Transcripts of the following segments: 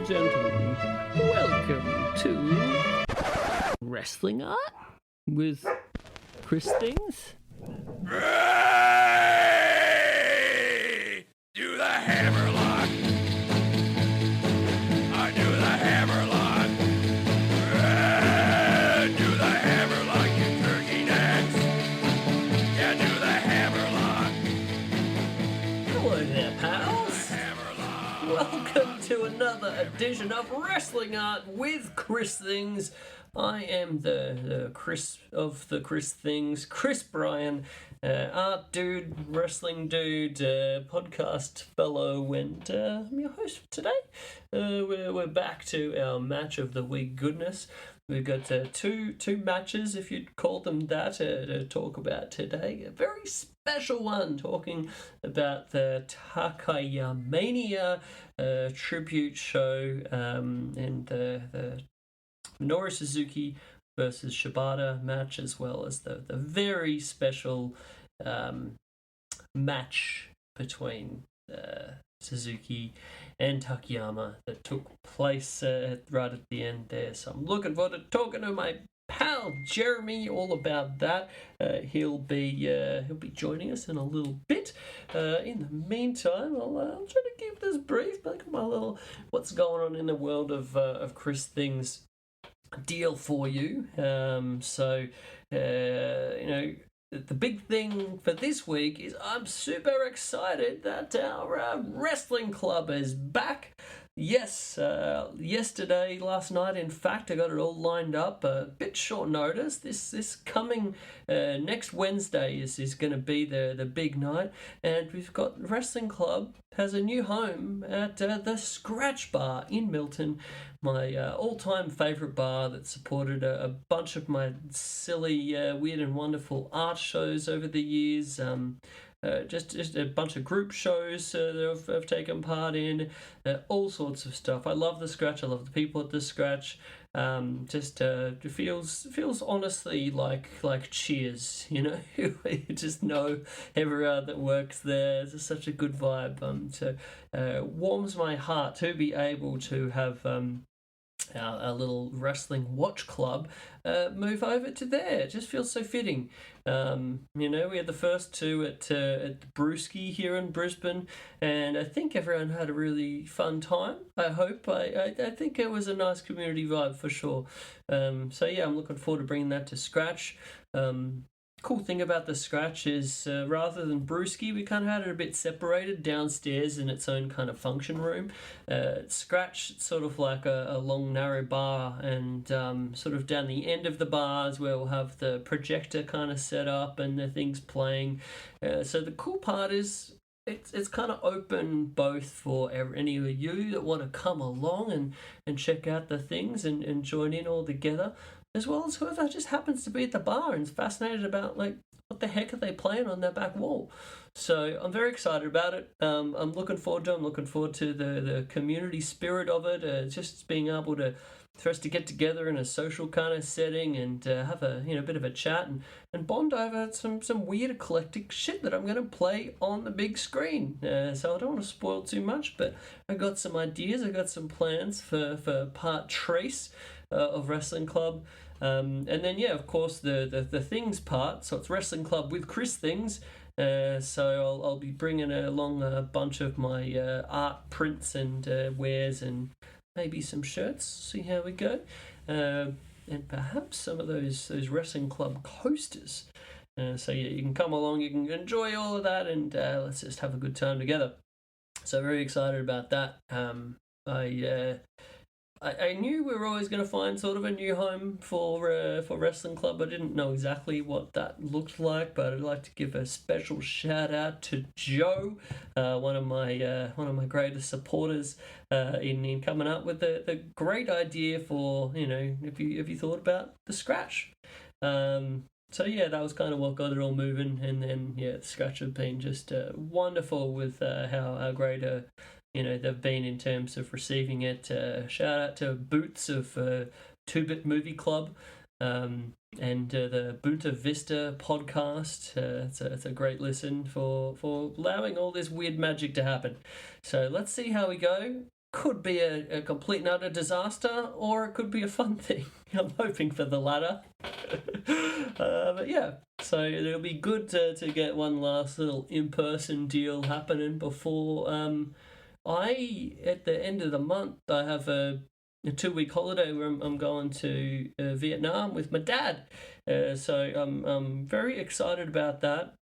and gentlemen, welcome to Wrestling Art with Chris Things. Ray! Do the hammerlock! I do the hammerlock! Ray! Do the hammerlock, you turkey necks! Yeah, do the hammerlock! Hello there, pals. Hammerlock! Welcome to another edition of Wrestling Art with Chris Things. I am the Chris of the Chris Things, Chris Bryan, art dude, wrestling dude, podcast fellow, and I'm your host for today. We're back to our match of the week goodness. We've got two matches, if you'd call them that, to talk about today. A very special one, talking about the Takayamania tribute show and the Minoru Suzuki versus Shibata match, as well as the very special match between Suzuki and Takayama that took place right at the end there. So I'm looking forward to talking to my pal Jeremy all about that. He'll be joining us in a little bit. In the meantime, I'll try to keep this brief. Like my little what's going on in the world of Chris Things deal for you. The big thing for this week is I'm super excited that our wrestling club is back. Yes, last night, in fact, I got it all lined up. A bit short notice. This coming next Wednesday is going to be the big night, and we've got Wrestling Club has a new home at the Scratch Bar in Milton, my all-time favourite bar that supported a bunch of my silly, weird and wonderful art shows over the years. Just a bunch of group shows that I've taken part in, all sorts of stuff. I love the Scratch. I love the people at the Scratch. It feels honestly like Cheers, you know. You just know everyone that works there. It's just such a good vibe. Warms my heart to be able to have our little wrestling watch club move over to there. It just feels so fitting. We had the first two at Brewski here in Brisbane, and I think everyone had a really fun time. I hope. I think it was a nice community vibe for sure. I'm looking forward to bringing that to Scratch. Cool thing about the Scratch is rather than Brewski, we kind of had it a bit separated downstairs in its own kind of function room. Scratch, it's sort of like a long narrow bar, and sort of down the end of the bars where we'll have the projector kind of set up and the things playing. So the cool part is it's kind of open both for any of you that want to come along and check out the things and join in all together, as well as whoever just happens to be at the bar and is fascinated about, like, what the heck are they playing on their back wall. So I'm very excited about it. I'm looking forward to the community spirit of it, just being able for us to get together in a social kind of setting and have a bit of a chat and bond over some weird eclectic shit that I'm going to play on the big screen. So I don't want to spoil too much, but I got some ideas, I got some plans for part trace of Wrestling Club. And then, of course, the things part. So it's Wrestling Club with Chris Things. So I'll be bringing along a bunch of my art prints and wares and maybe some shirts. See how we go. And perhaps some of those Wrestling Club coasters. You can come along, you can enjoy all of that, and let's just have a good time together. So very excited about that. I knew we were always going to find sort of a new home for Wrestling Club. I didn't know exactly what that looked like, but I'd like to give a special shout out to Joe, one of my greatest supporters, in coming up with the great idea for, if you thought about the Scratch. That was kind of what got it all moving, and then the Scratch have been just wonderful with how great they've been in terms of receiving it. Shout out to Boots of 2-Bit Movie Club, and the Bunta Vista podcast. It's a great listen for allowing all this weird magic to happen. So let's see how we go. could be a complete and utter disaster, or it could be a fun thing. I'm hoping for the latter. But yeah, so it'll be good to get one last little in-person deal happening before at the end of the month, I have a 2-week holiday where I'm going to Vietnam with my dad. So I'm very excited about that.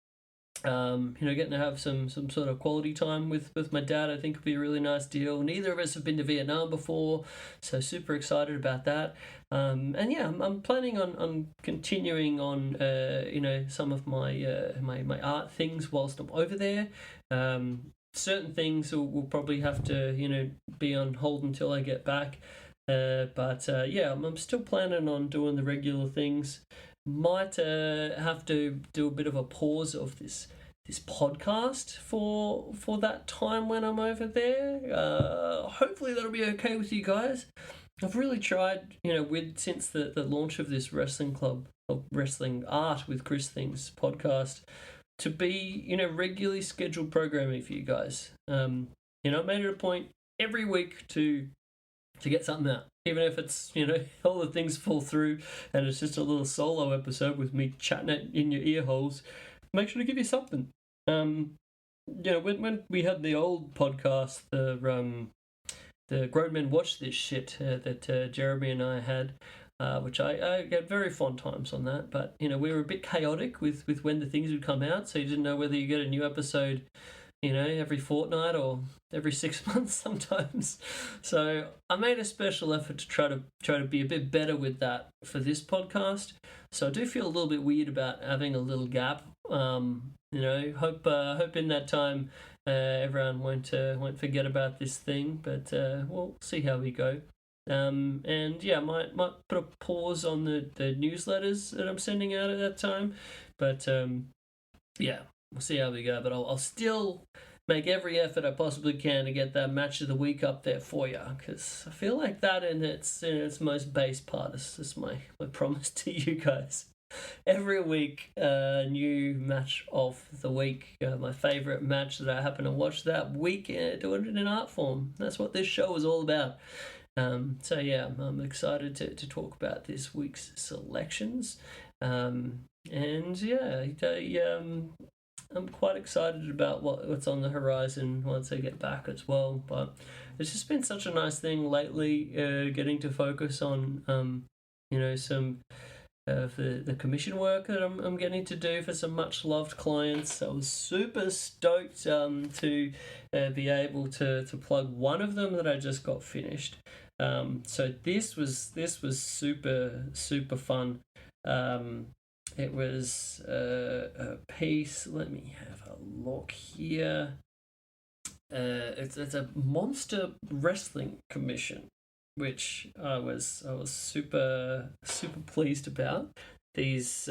Getting to have some sort of quality time with my dad, I think would be a really nice deal. Neither of us have been to Vietnam before, so super excited about that. And yeah, I'm planning on continuing on, some of my art things whilst I'm over there. Certain things will probably have to, be on hold until I get back. But I'm still planning on doing the regular things. Might have to do a bit of a pause of this podcast for that time when I'm over there. Hopefully that'll be okay with you guys. I've really tried, since the launch of this wrestling club, or wrestling art with Chris Things podcast, to be, regularly scheduled programming for you guys. I made it a point every week to get something out. Even if it's, all the things fall through and it's just a little solo episode with me chatting it in your ear holes, make sure to give you something. When we had the old podcast, the Grown Men Watch This shit that Jeremy and I had, which I had very fond times on that, but, we were a bit chaotic with when the things would come out, so you didn't know whether you get a new episode every fortnight or every 6 months sometimes. So I made a special effort to try to be a bit better with that for this podcast. So I do feel a little bit weird about having a little gap. Hope in that time everyone won't forget about this thing, but we'll see how we go. Might put a pause on the newsletters that I'm sending out at that time, but we'll see how we go, but I'll still make every effort I possibly can to get that match of the week up there for you, because I feel like that in its most base part is my promise to you guys. Every week, new match of the week, my favourite match that I happen to watch that week, doing it in art form. That's what this show is all about. I'm excited to talk about this week's selections. I'm quite excited about what's on the horizon once I get back as well. But it's just been such a nice thing lately, getting to focus on, some of the commission work that I'm getting to do for some much loved clients. I was super stoked to be able to plug one of them that I just got finished. So this was super fun. It was a piece. Let me have a look here. It's a monster wrestling commission, which I was super pleased about. These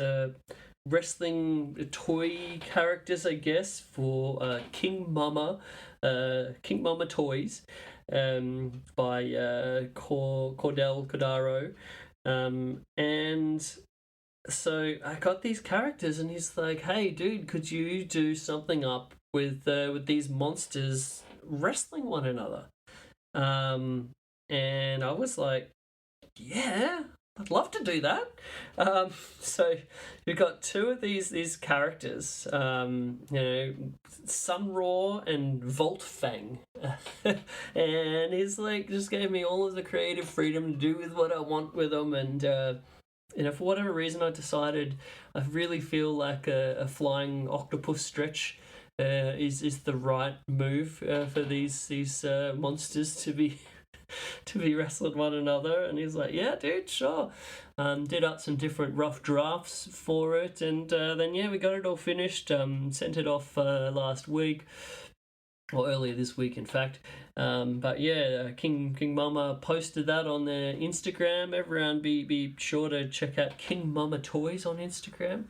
wrestling toy characters, I guess, for King Mama Toys, by Cordell Cordaro, and so I got these characters, and he's like, "Hey, dude, could you do something up with these monsters wrestling one another?" And I was like, "Yeah, I'd love to do that." So we've got two of these characters, Sun Raw and Volt Fang, and he's like just gave me all of the creative freedom to do with what I want with them, and for whatever reason, I decided I really feel like a flying octopus stretch is the right move for these monsters to be wrestling one another. And he's like, "Yeah, dude, sure." Did up some different rough drafts for it, and then we got it all finished. Sent it off last week, or earlier this week, in fact. King Mama posted that on their Instagram. Everyone be sure to check out King Mama Toys on Instagram.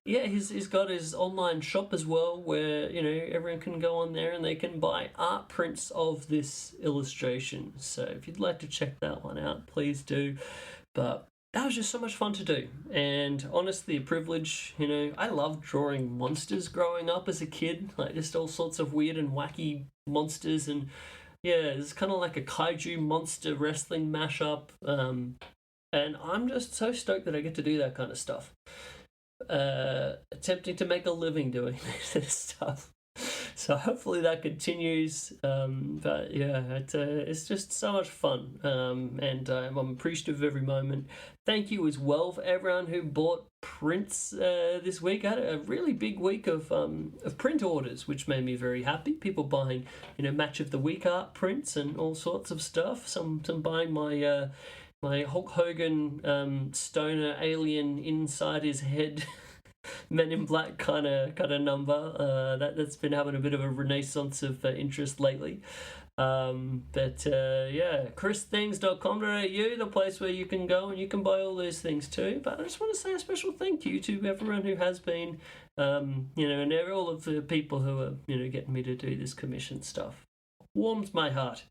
He's got his online shop as well, where everyone can go on there and they can buy art prints of this illustration. So if you'd like to check that one out, please do. But that was just so much fun to do, and honestly a privilege. I loved drawing monsters growing up as a kid, like just all sorts of weird and wacky monsters, and it's kind of like a kaiju monster wrestling mashup. And I'm just so stoked that I get to do that kind of stuff. Attempting to make a living doing this stuff. So hopefully that continues. But yeah, it's just so much fun. And I'm appreciative of every moment. Thank you as well for everyone who bought prints this week. I had a really big week of print orders, which made me very happy. People buying, match of the week art prints and all sorts of stuff. Some buying my my Hulk Hogan stoner alien inside his head Men in Black kind of number that's been having a bit of a renaissance of interest lately. christhings.com.au, the place where you can go and you can buy all those things too. But I just want to say a special thank you to everyone who has been, and all of the people who are, getting me to do this commission stuff. Warms my heart.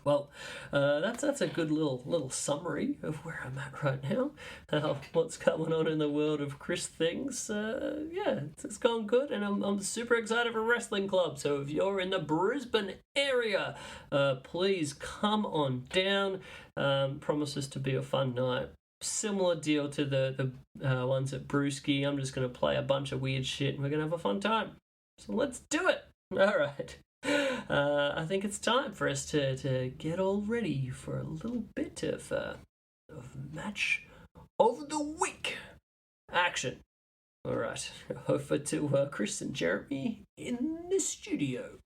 Well, that's a good little summary of where I'm at right now. What's going on in the world of Chris things? It's going good, and I'm super excited for Wrestling Club. So if you're in the Brisbane area, please come on down. Promises to be a fun night. Similar deal to the ones at Brewski. I'm just going to play a bunch of weird shit, and we're going to have a fun time. So let's do it. All right. I think it's time for us to get all ready for a little bit of match of the week action. All right, over to Chris and Jeremy in the studio.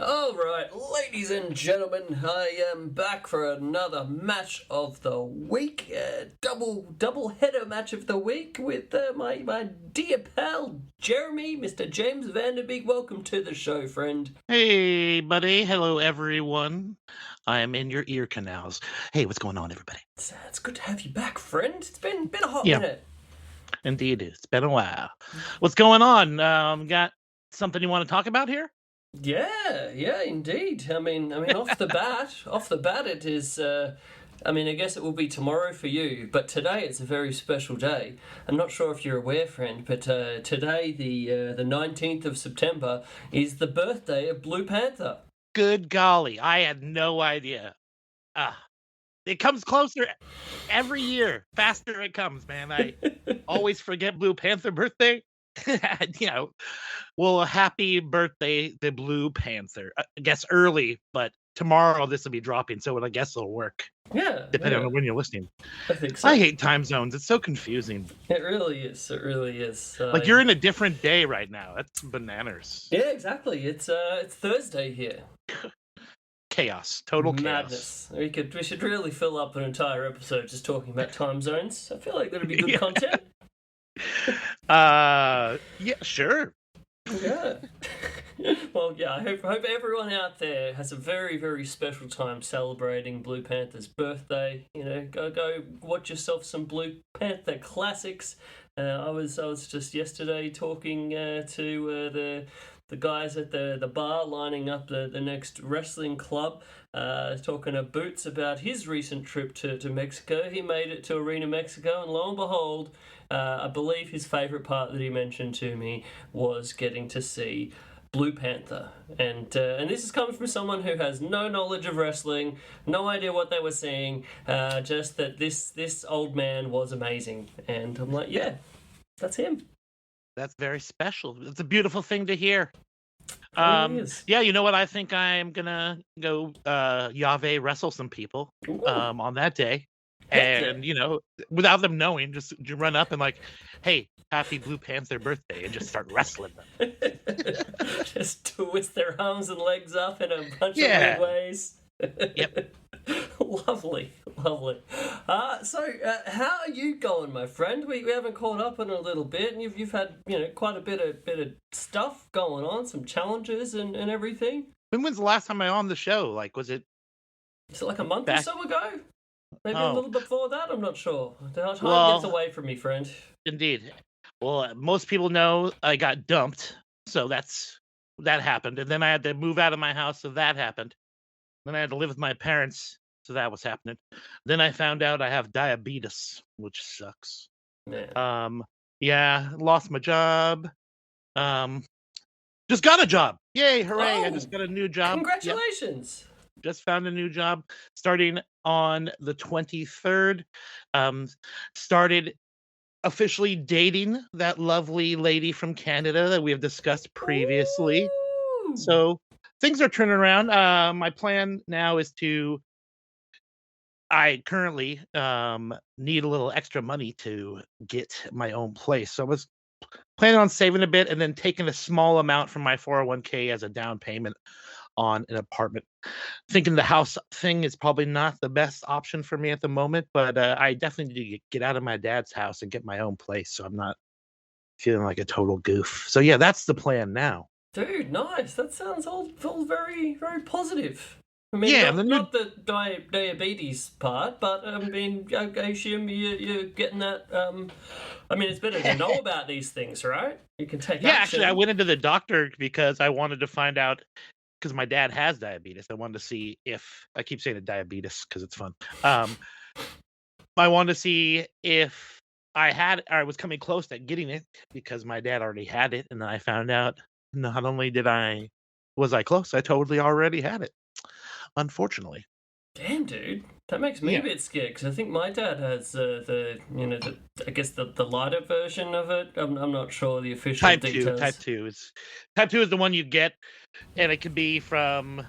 All right, ladies and gentlemen, I am back for another match of the week, double header match of the week with my dear pal Jeremy, Mr. James Vanderbeek. Welcome to the show, friend. Hey, buddy. Hello, everyone. I am in your ear canals. Hey, what's going on, everybody? It's good to have you back, friend. It's been a hot minute. Indeed, it's been a while. What's going on? Got something you want to talk about here? Yeah, indeed. I mean, off the bat, it is. I guess it will be tomorrow for you, but today it's a very special day. I'm not sure if you're aware, friend, but today, the 19th of September, is the birthday of Blue Panther. Good golly, I had no idea. It comes closer every year. Faster it comes, man. I always forget Blue Panther birthday. Well, happy birthday, the Blue Panther. I guess early, but tomorrow this will be dropping, so I guess it'll work. Yeah. Depending on when you're listening. I think so. I hate time zones. It's so confusing. It really is. Like you're in a different day right now. That's bananas. Yeah, exactly. It's Thursday here. Chaos. Total madness. Chaos. We should really fill up an entire episode just talking about time zones. I feel like that'd be good content. Yeah, sure. Yeah. Well, yeah, I hope everyone out there has a very, very special time celebrating Blue Panther's birthday. Go watch yourself some Blue Panther classics. I was just yesterday talking to the guys at the bar lining up the next wrestling club, talking to Boots about his recent trip to Mexico. He made it to Arena Mexico, and lo and behold, I believe his favourite part that he mentioned to me was getting to see Blue Panther. And this is coming from someone who has no knowledge of wrestling, no idea what they were seeing, just that this old man was amazing. And I'm like, yeah, that's him. That's very special. It's a beautiful thing to hear. Is. Yeah, you know what? I think I'm gonna go Yahweh wrestle some people on that day. And, without them knowing, just run up and like, hey, happy Blue Panther birthday, and just start wrestling them. Just twist their arms and legs up in a bunch of weird ways. Yep. Lovely. So, how are you going, my friend? We haven't caught up in a little bit, and you've had quite a bit of stuff going on, some challenges and everything. When's the last time I on the show? Like, was it? Is it like a month or so ago? Maybe a little before that. I'm not sure. Time gets away from me, friend. Indeed. Well, most people know I got dumped, so that happened, and then I had to move out of my house, so that happened. Then I had to live with my parents, so that was happening. Then I found out I have diabetes, which sucks. Man. Yeah, lost my job. Um, just got a job. Yay, hooray! I just got a new job. Yep, Congratulations. just found a new job starting on the 23rd. Started officially dating that lovely lady from Canada that we have discussed previously. Ooh. So things are turning around. My plan now is I currently need a little extra money to get my own place. So I was planning on saving a bit and then taking a small amount from my 401k as a down payment on an apartment. Thinking the house thing is probably not the best option for me at the moment, but I definitely need to get out of my dad's house and get my own place so I'm not feeling like a total goof. So yeah, that's the plan now. Dude, nice. That sounds all very, very positive. I mean, Yeah, not the diabetes part, but I mean, I assume you're getting that. I mean, it's better to know about these things, right? You can take yeah, action. actually, I went into the doctor because I wanted to find out because my dad has diabetes. I wanted to see if I keep saying it diabetes because it's fun. I wanted to see if I was coming close to getting it because my dad already had it, and then I found out not only was I close, I totally already had it. Unfortunately. Damn, dude, that makes me a bit scared because I think my dad has the lighter version of it. I'm not sure the official type details. Type 2 is the one you get, and it could be from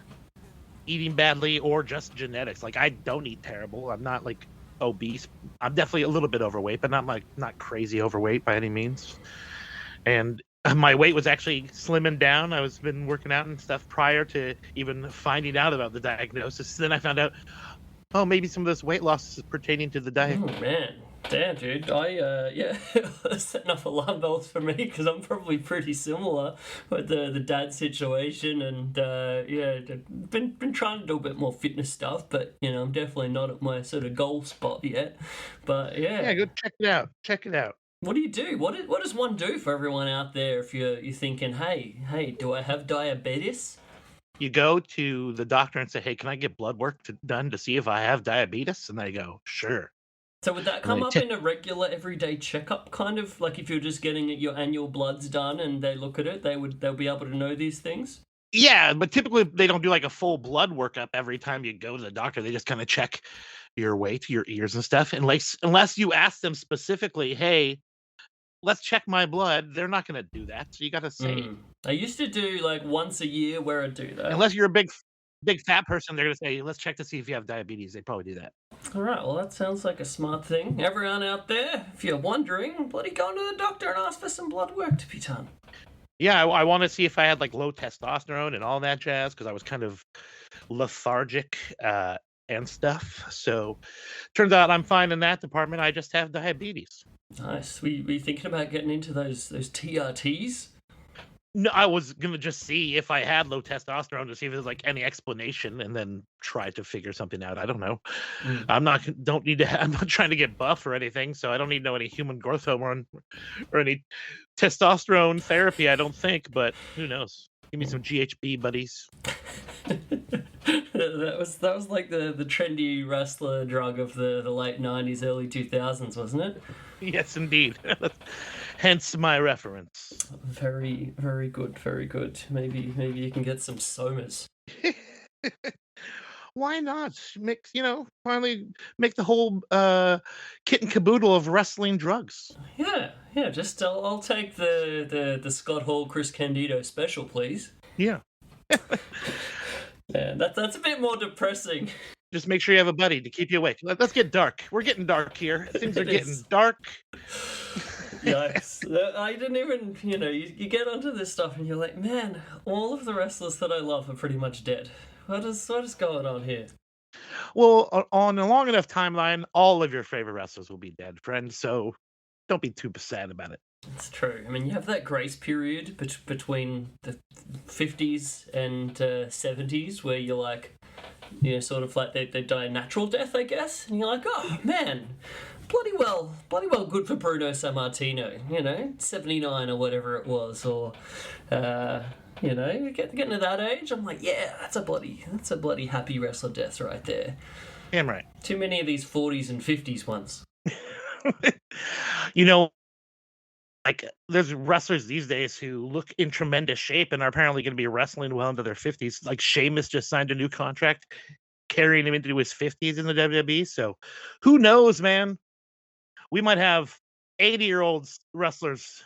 eating badly or just genetics. Like I don't eat terrible. I'm not like obese. I'm definitely a little bit overweight, but not crazy overweight by any means. And my weight was actually slimming down. I was been working out and stuff prior to even finding out about the diagnosis. Then I found out, oh, maybe some of this weight loss is pertaining to the diet. Oh man, damn, dude. I setting off alarm bells for me because I'm probably pretty similar with the dad situation, and been trying to do a bit more fitness stuff, but I'm definitely not at my sort of goal spot yet. But yeah, go check it out. Check it out. What do you do? What does one do for everyone out there if you're thinking, hey, do I have diabetes? You go to the doctor and say, hey, can I get blood work done to see if I have diabetes? And they go, sure. So would that come up in a regular everyday checkup, kind of like if you're just getting your annual bloods done and they look at it, they'll be able to know these things? Yeah, but typically they don't do like a full blood workup every time you go to the doctor. They just kind of check your weight, your ears and stuff. Unless you ask them specifically, hey, let's check my blood, they're not going to do that. So you got to say. I used to do like once a year where I do that. Unless you're a big fat person, they're going to say, let's check to see if you have diabetes. They probably do that. All right, well, that sounds like a smart thing. Everyone out there, if you're wondering, bloody go to the doctor and ask for some blood work to be done. Yeah, I want to see if I had like low testosterone and all that jazz because I was kind of lethargic and stuff. So turns out I'm fine in that department. I just have diabetes. Nice. We thinking about getting into those TRTs? No, I was gonna just see if I had low testosterone to see if there's like any explanation, and then try to figure something out. I don't know. I'm not trying to get buff or anything, so I don't need to know any human growth hormone or any testosterone therapy. I don't think, but who knows? Give me some GHB, buddies. That was like the trendy wrestler drug of the late 90s, early 2000s, wasn't it? Yes, indeed. Hence my reference. Very, very good, very good. Maybe you can get some somas. Why not? Finally make the whole kit and caboodle of wrestling drugs. Yeah. Just I'll take the Scott Hall, Chris Candido special, please. Yeah. Yeah, that's a bit more depressing. Just make sure you have a buddy to keep you awake. Let's get dark. We're getting dark here. Things are getting dark. Yikes. I didn't even, you get onto this stuff and you're like, man, all of the wrestlers that I love are pretty much dead. What is going on here? Well, on a long enough timeline, all of your favorite wrestlers will be dead, friend. So don't be too sad about it. It's true. I mean, you have that grace period between the 50s and 70s where you're like, sort of like they die a natural death, I guess. And you're like, oh, man, bloody well good for Bruno Sammartino, 79 or whatever it was. Or, You know, getting to that age, I'm like, yeah, that's a bloody happy wrestler death right there. Damn right. Too many of these 40s and 50s ones. You know, like there's wrestlers these days who look in tremendous shape and are apparently going to be wrestling well into their 50s. Like Sheamus just signed a new contract, carrying him into his 50s in the WWE. So who knows, man? We might have 80-year-old wrestlers.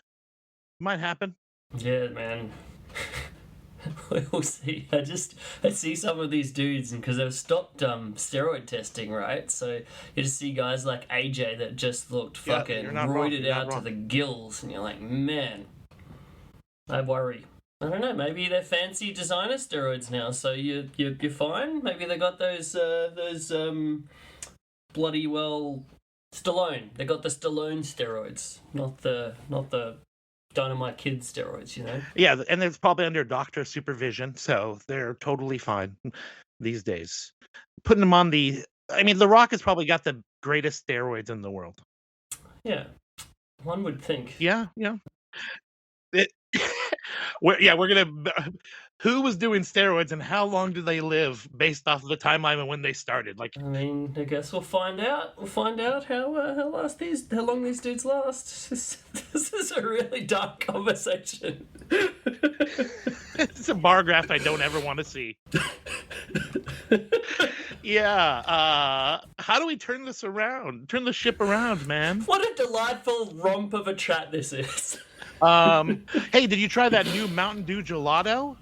Might happen. Yeah, man. We'll see. I see some of these dudes, and because they've stopped steroid testing, right? So you just see guys like AJ that just looked fucking roided out to the gills, and you're like, man, I worry. I don't know. Maybe they're fancy designer steroids now, so you're fine. Maybe they got those bloody well Stallone. They got the Stallone steroids, not the Dynamite Kid steroids, you know? Yeah, and it's probably under doctor supervision, so they're totally fine these days. Putting them on The Rock has probably got the greatest steroids in the world. Yeah, one would think. Yeah. We're gonna. Who was doing steroids and how long do they live based off of the timeline and when they started? Like, I guess we'll find out. We'll find out how long these dudes last. This is a really dark conversation. It's a bar graph I don't ever want to see. Yeah. How do we turn this around? Turn the ship around, man. What a delightful romp of a chat this is. Hey, did you try that new Mountain Dew gelato?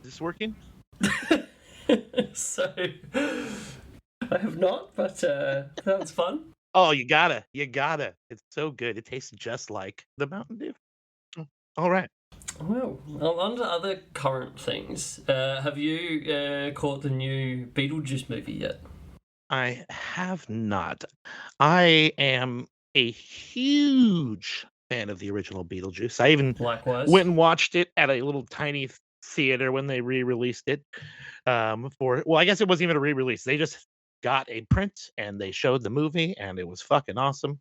Is this working? So, I have not, but that was fun. Oh, you gotta. It's so good. It tastes just like the Mountain Dew. All right. Well, on to other current things. Have you caught the new Beetlejuice movie yet? I have not. I am a huge fan of the original Beetlejuice. I even Likewise. went and watched it at a little tiny theater when they re-released it. I guess it wasn't even a re-release. They just got a print and they showed the movie and it was fucking awesome.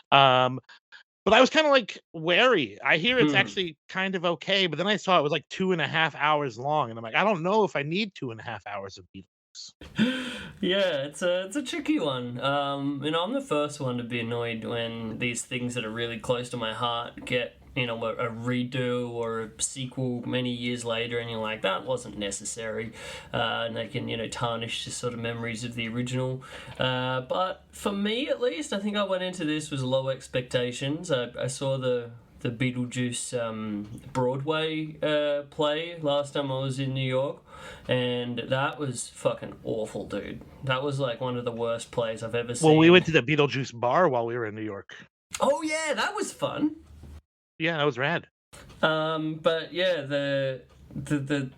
But I was kind of like wary. I hear it's actually kind of okay, but then I saw it was like 2.5 hours long, and I'm like, I don't know if I need 2.5 hours of Beetlejuice. Yeah, it's a tricky one. I'm the first one to be annoyed when these things that are really close to my heart get a redo or a sequel many years later, and you're like, that wasn't necessary, and they can tarnish the sort of memories of the original. But for me, at least, I think I went into this with low expectations. I saw the Beetlejuice Broadway play last time I was in New York, and that was fucking awful, dude. That was like one of the worst plays I've ever seen. Well, we went to the Beetlejuice bar while we were in New York. Oh yeah, that was fun. Yeah, that was rad. But yeah, the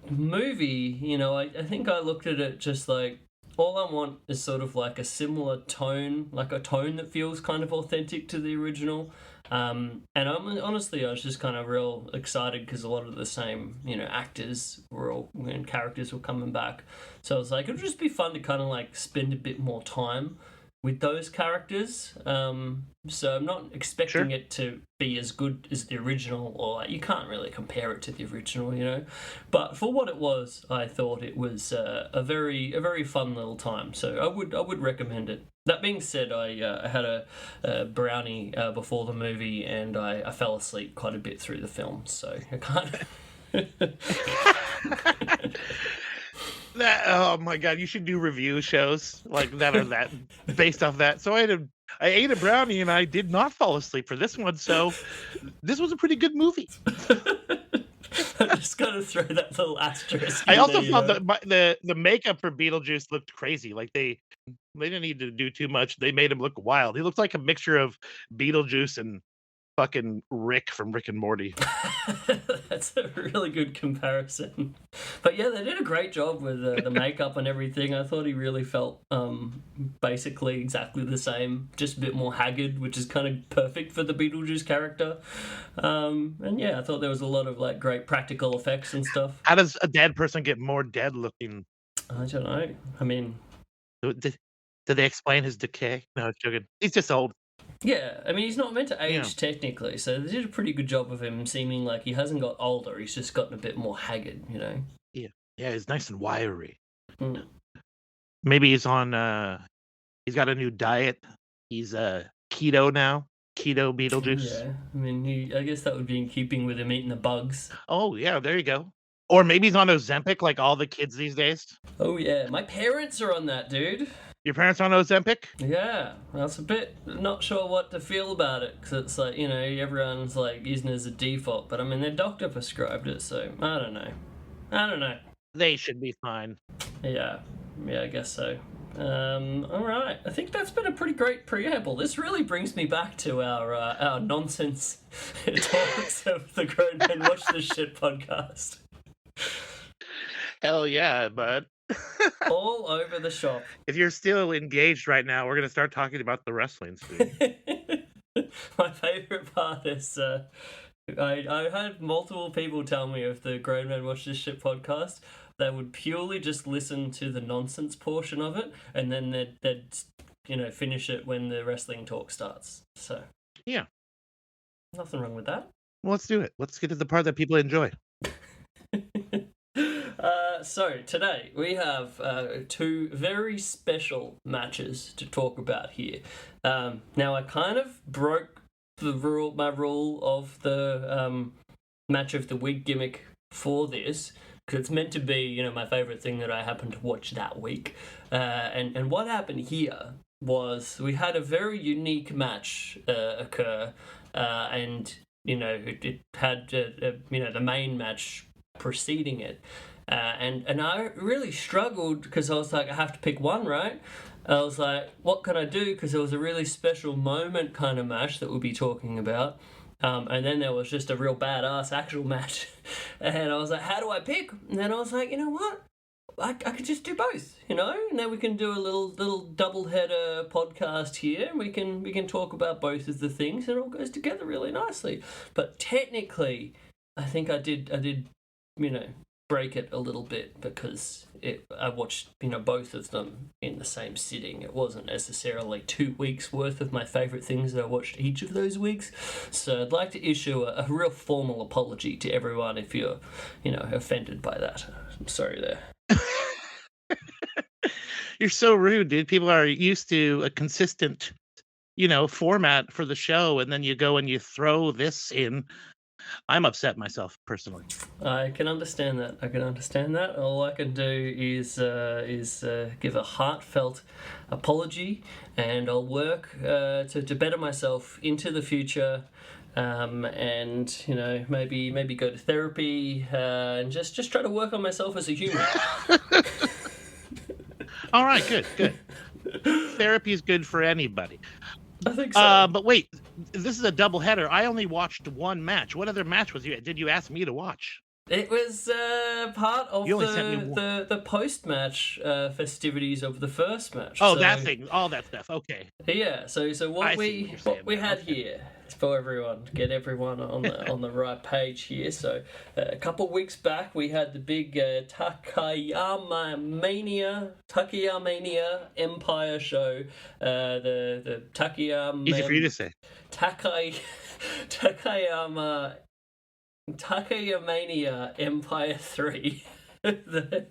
movie, I think I looked at it just like, all I want is sort of like a similar tone, like a tone that feels kind of authentic to the original. And honestly, I was just kind of real excited because a lot of the same, actors and characters were coming back. So I was like, it'll just be fun to kind of like spend a bit more time with those characters. So I'm not expecting it to be as good as the original, or like, you can't really compare it to the original, But for what it was, I thought it was a very fun little time. So I would recommend it. That being said, I had a brownie before the movie, and I fell asleep quite a bit through the film. So I can't. Oh my god, you should do review shows like that or that based off that. So I ate a brownie and I did not fall asleep for this one, so this was a pretty good movie. I'm just gonna throw that little asterisk. I also thought that the makeup for Beetlejuice looked crazy. Like they didn't need to do too much. They made him look wild. He looked like a mixture of Beetlejuice and fucking Rick from Rick and Morty. That's a really good comparison. But yeah, they did a great job with the makeup and everything. I thought he really felt basically exactly the same, just a bit more haggard, which is kind of perfect for the Beetlejuice character. And yeah, I thought there was a lot of like great practical effects and stuff. How does a dead person get more dead looking? I don't know. I mean, Did they explain his decay? No, it's joking. He's just old. Yeah, I mean, he's not meant to age technically, so they did a pretty good job of him seeming like he hasn't got older, he's just gotten a bit more haggard, you know? Yeah, he's nice and wiry. Mm. Maybe he's on, he's got a new diet. He's keto now. Keto Beetlejuice. Yeah, I mean, I guess that would be in keeping with him eating the bugs. Oh, yeah, there you go. Or maybe he's on Ozempic like all the kids these days. Oh, yeah, my parents are on that, dude. Your parents on Ozempic? Yeah, I was a bit not sure what to feel about it, because it's like, you know, everyone's like using it as a default, but I mean, their doctor prescribed it, so I don't know. They should be fine. Yeah, I guess so. All right, I think that's been a pretty great preamble. This really brings me back to our nonsense talks of the Grown Men Watch This Shit podcast. Hell yeah, bud. All over the shop. If you're still engaged right now, we're going to start talking about the wrestling soon. My favorite part is I had multiple people tell me of the Grown Men Watch This Shit podcast. They would purely just listen to the nonsense portion of it, and then they'd finish it when the wrestling talk starts. So yeah, nothing wrong with that. Well, let's do it. Let's get to the part that people enjoy. So today we have two very special matches to talk about here. Now I kind of broke my rule of the match of the week gimmick for this, because it's meant to be, my favorite thing that I happened to watch that week. And what happened here was we had a very unique match occur, and it had the main match preceding it. And I really struggled because I was like, I have to pick one, right? I was like, what can I do? Because it was a really special moment kind of match that we'll be talking about. And then there was just a real badass actual match. And I was like, how do I pick? And then I was like, you know what? I could just do both, and then we can do a little double header podcast here, and we can talk about both of the things, and it all goes together really nicely. But technically, I think I did break it a little bit because I watched both of them in the same sitting. It wasn't necessarily 2 weeks worth of my favorite things that I watched each of those weeks. So I'd like to issue a real formal apology to everyone if you're offended by that. I'm sorry there. You're so rude, dude. People are used to a consistent format for the show, and then you go and you throw this in. I'm upset myself personally. I can understand that. All I can do is give a heartfelt apology, and I'll work to better myself into the future, and maybe go to therapy, and just try to work on myself as a human. All right, good. Therapy is good for anybody. I think so. But wait, this is a double header. I only watched one match. What other match did you ask me to watch? It was part of the post-match festivities of the first match. Oh, that thing, all that stuff. Okay. Yeah. So what we had here for everyone, to get everyone on the right page here. So a couple of weeks back we had the big Takayamania Empire show. The Takayama. Easy for you to say. Takayamania Empire III, the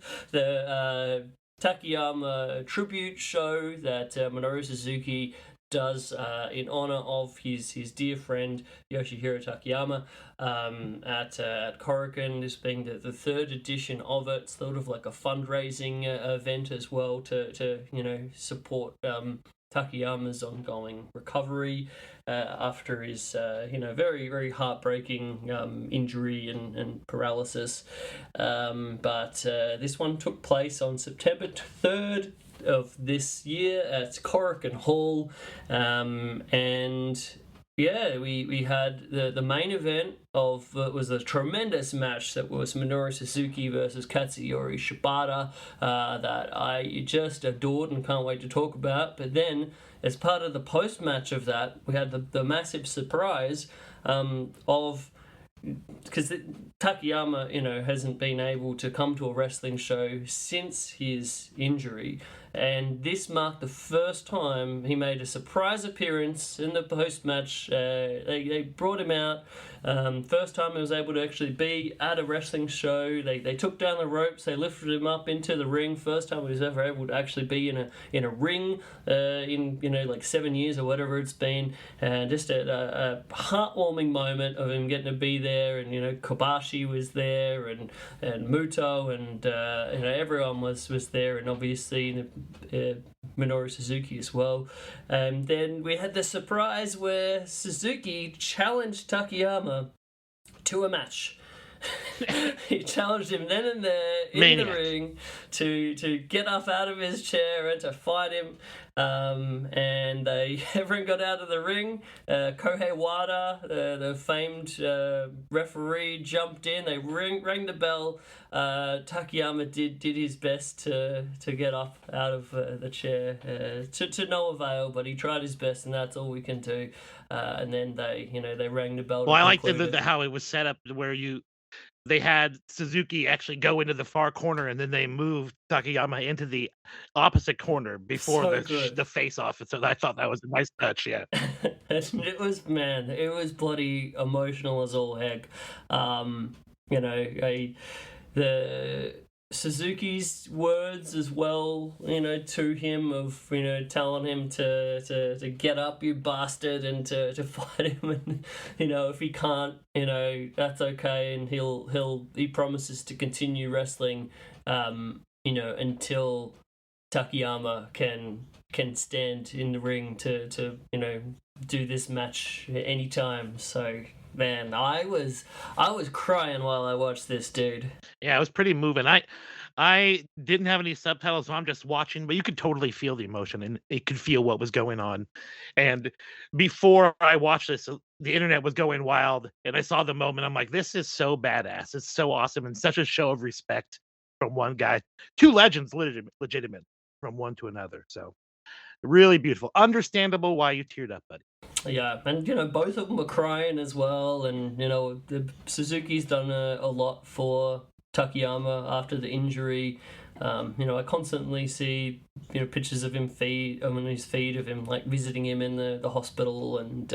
Takayama tribute show that Minoru Suzuki does in honor of his dear friend Yoshihiro Takayama at Korakuen, this being the third edition of it. It's sort of like a fundraising event as well to support Takayama's ongoing recovery after his very, very heartbreaking injury and paralysis. But this one took place on September 3rd of this year at Korakuen Hall, and yeah, we had the main event of was a tremendous match that was Minoru Suzuki versus Katsuyori Shibata that I just adored and can't wait to talk about. But then, as part of the post-match of that, we had the massive surprise of, because Takayama, hasn't been able to come to a wrestling show since his injury, and this marked the first time he made a surprise appearance in the post-match. They brought him out. First time he was able to actually be at a wrestling show. They took down the ropes. They lifted him up into the ring. First time he was ever able to actually be in a ring in like 7 years or whatever it's been. And just a heartwarming moment of him getting to be there. And Kobashi was there, and Muto, and everyone was there, and obviously Minoru Suzuki as well. And then we had the surprise where Suzuki challenged Takayama to a match. He challenged him then and there in the ring to get up out of his chair and to fight him. And everyone got out of the ring. Kohei Wada, the famed referee, jumped in. They rang the bell. Takayama did his best to get up out of the chair, to no avail, but he tried his best, and that's all we can do. And then they rang the bell. Well, I like how it was set up where they had Suzuki actually go into the far corner, and then they moved Takayama into the opposite corner before the face-off. So I thought that was a nice touch, yeah. It was bloody emotional as all heck. The Suzuki's words as well, to him of, telling him to get up, you bastard, and to fight him, and, if he can't, that's okay, and he promises to continue wrestling, until Takayama can stand in the ring to do this match anytime. So man, I was crying while I watched this, dude. Yeah, it was pretty moving. I didn't have any subtitles, so I'm just watching, but you could totally feel the emotion, and it could feel what was going on. And before I watched this, the internet was going wild, and I saw the moment. I'm like, this is so badass. It's so awesome, and such a show of respect from one guy. Two legends, legitimate from one to another. So really beautiful. Understandable why you teared up, buddy. Yeah, and both of them were crying as well, and the Suzuki's done a lot for Takayama after the injury. I constantly see pictures of him on his feed of him like visiting him in the hospital, and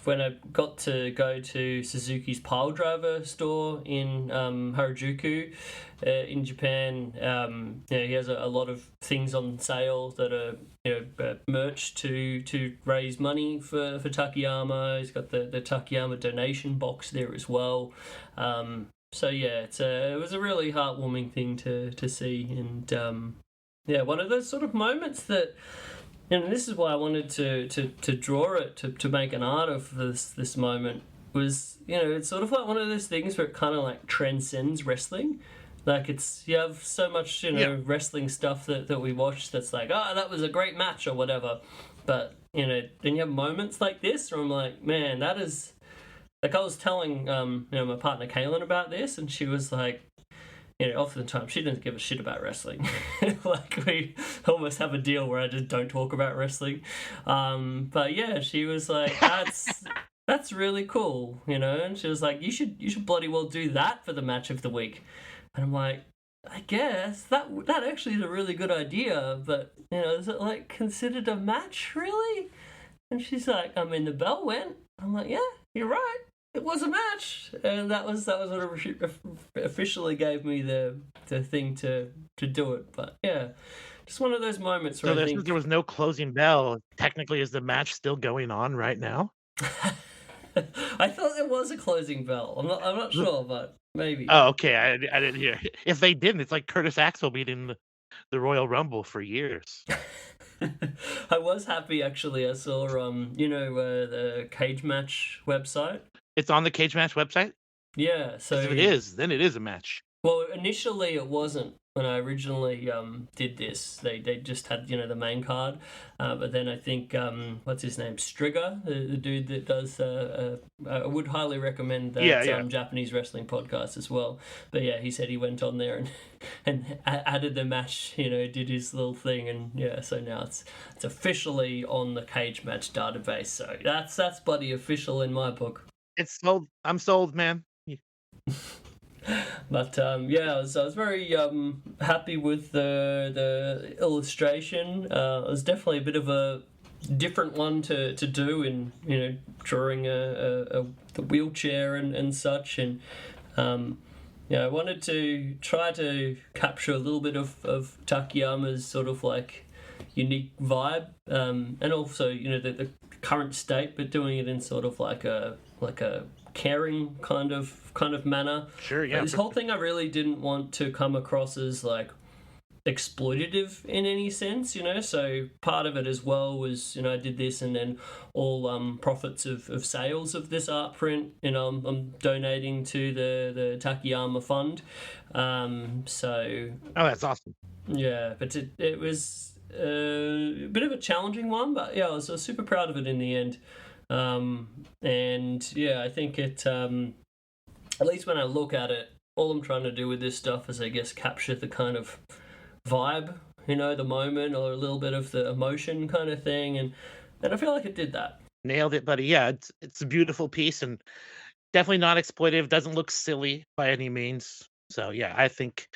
when I got to go to Suzuki's pile driver store in Harajuku in Japan, he has a lot of things on sale that are merch to raise money for Takayama. He's got the Takayama donation box there as well. So yeah, it was a really heartwarming thing to see, and one of those sort of moments that. And this is why I wanted to draw it, to make an art of this moment, was, it's sort of like one of those things where it kind of like transcends wrestling. Like you have so much, wrestling stuff that we watch that's like, that was a great match or whatever. But, then you have moments like this where I'm like, man, that is, like I was telling, my partner Kaylin about this, and she was like, oftentimes she doesn't give a shit about wrestling. Like we almost have a deal where I just don't talk about wrestling. But yeah, she was like, that's really cool, and she was like, you should bloody well do that for the match of the week. And I'm like, I guess that actually is a really good idea, but is it like considered a match really? And she's like, the bell went. I'm like, yeah, you're right. It was a match, and that was what officially gave me the thing to do it. But yeah, just one of those moments where there was no closing bell. Technically, is the match still going on right now? I thought there was a closing bell. I'm not sure, but maybe. Oh, okay. I didn't hear. If they didn't, it's like Curtis Axel beating the Royal Rumble for years. I was happy actually. I saw the Cage Match website. It's on the Cage Match website? Yeah, so if it is, then it is a match. Well, initially it wasn't. When I originally did this, they just had the main card, but then I think what's his name, Striga, the dude that does. I would highly recommend that Japanese wrestling podcast as well. But yeah, he said he went on there and added the match. Did his little thing, and yeah, so now it's officially on the Cage Match database. So that's bloody official in my book. It's sold. I'm sold, man. But yeah, I was very happy with the illustration. It was definitely a bit of a different one to do in drawing the wheelchair and such, and I wanted to try to capture a little bit of Takayama's sort of like unique vibe, and also the current state, but doing it in sort of like a caring kind of manner. Sure, yeah. This whole thing I really didn't want to come across as like exploitative in any sense, so part of it as well was I did this, and then all profits of sales of this art print I'm donating to the Takayama fund, so that's awesome. yeah, but it was a bit of a challenging one, but yeah, I was super proud of it in the end, and yeah, I think it at least when I look at it, all I'm trying to do with this stuff is I guess capture the kind of vibe, the moment, or a little bit of the emotion kind of thing, and I feel like it did that. Nailed it, buddy. Yeah, it's a beautiful piece and definitely not exploitive, doesn't look silly by any means. So yeah, I think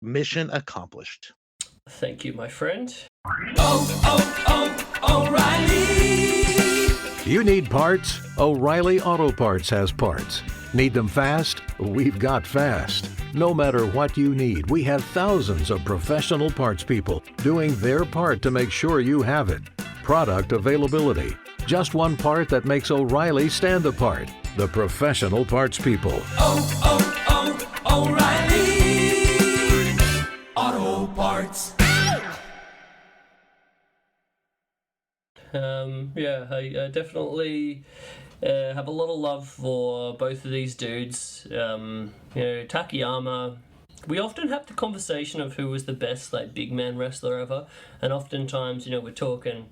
mission accomplished. Thank you, my friend. O'Reilly! You need parts? O'Reilly Auto Parts has parts. Need them fast? We've got fast. No matter what you need, we have thousands of professional parts people doing their part to make sure you have it. Product availability. Just one part that makes O'Reilly stand apart. The professional parts people. O'Reilly! Auto Parts. Yeah, I definitely have a lot of love for both of these dudes. Takayama, we often have the conversation of who was the best big man wrestler ever, and oftentimes we're talking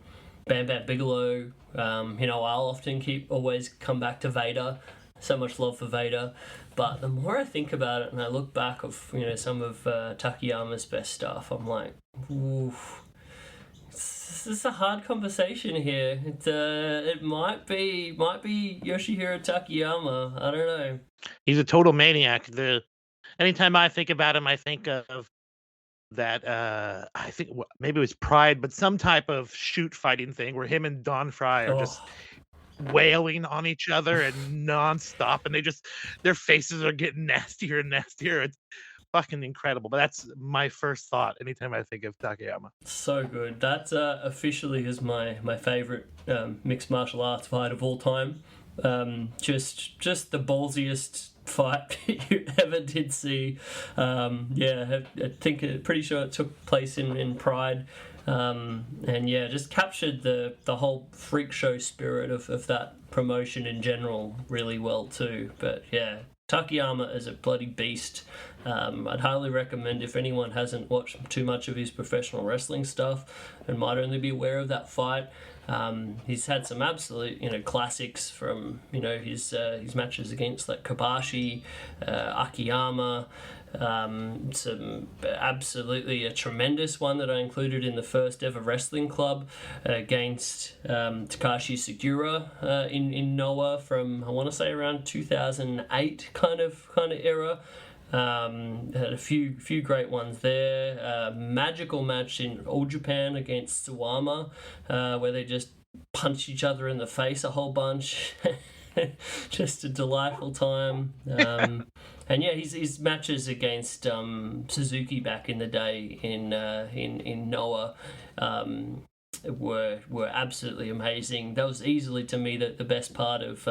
Bam Bam Bigelow. I'll often always come back to Vader. So much love for Vader, but the more I think about it and I look back of some of Takayama's best stuff, I'm like, oof. This is a hard conversation here. It might be Yoshihiro Takayama. I don't know. He's a total maniac. Anytime I think about him, I think of that. I think maybe it was Pride, but some type of shoot fighting thing where him and Don Fry are just wailing on each other and nonstop, and their faces are getting nastier and nastier. It's fucking incredible, but that's my first thought anytime I think of Takayama. So good. That officially is my favorite mixed martial arts fight of all time. Just the ballsiest fight you ever did see. I think pretty sure it took place in Pride, and yeah, just captured the whole freak show spirit of that promotion in general really well too. But yeah, Takayama is a bloody beast. I'd highly recommend, if anyone hasn't watched too much of his professional wrestling stuff and might only be aware of that fight, he's had some absolute classics from his matches against Kobashi, Akiyama. Some absolutely a tremendous one that I included in the first ever wrestling club against Takashi Sugiura in Noah from, I want to say, around 2008 kind of era. Had a few great ones there. Magical match in All Japan against Suwama, where they just punched each other in the face a whole bunch. Just a delightful time. And yeah, his matches against Suzuki back in the day in Noah were absolutely amazing. That was easily, to me, the best part of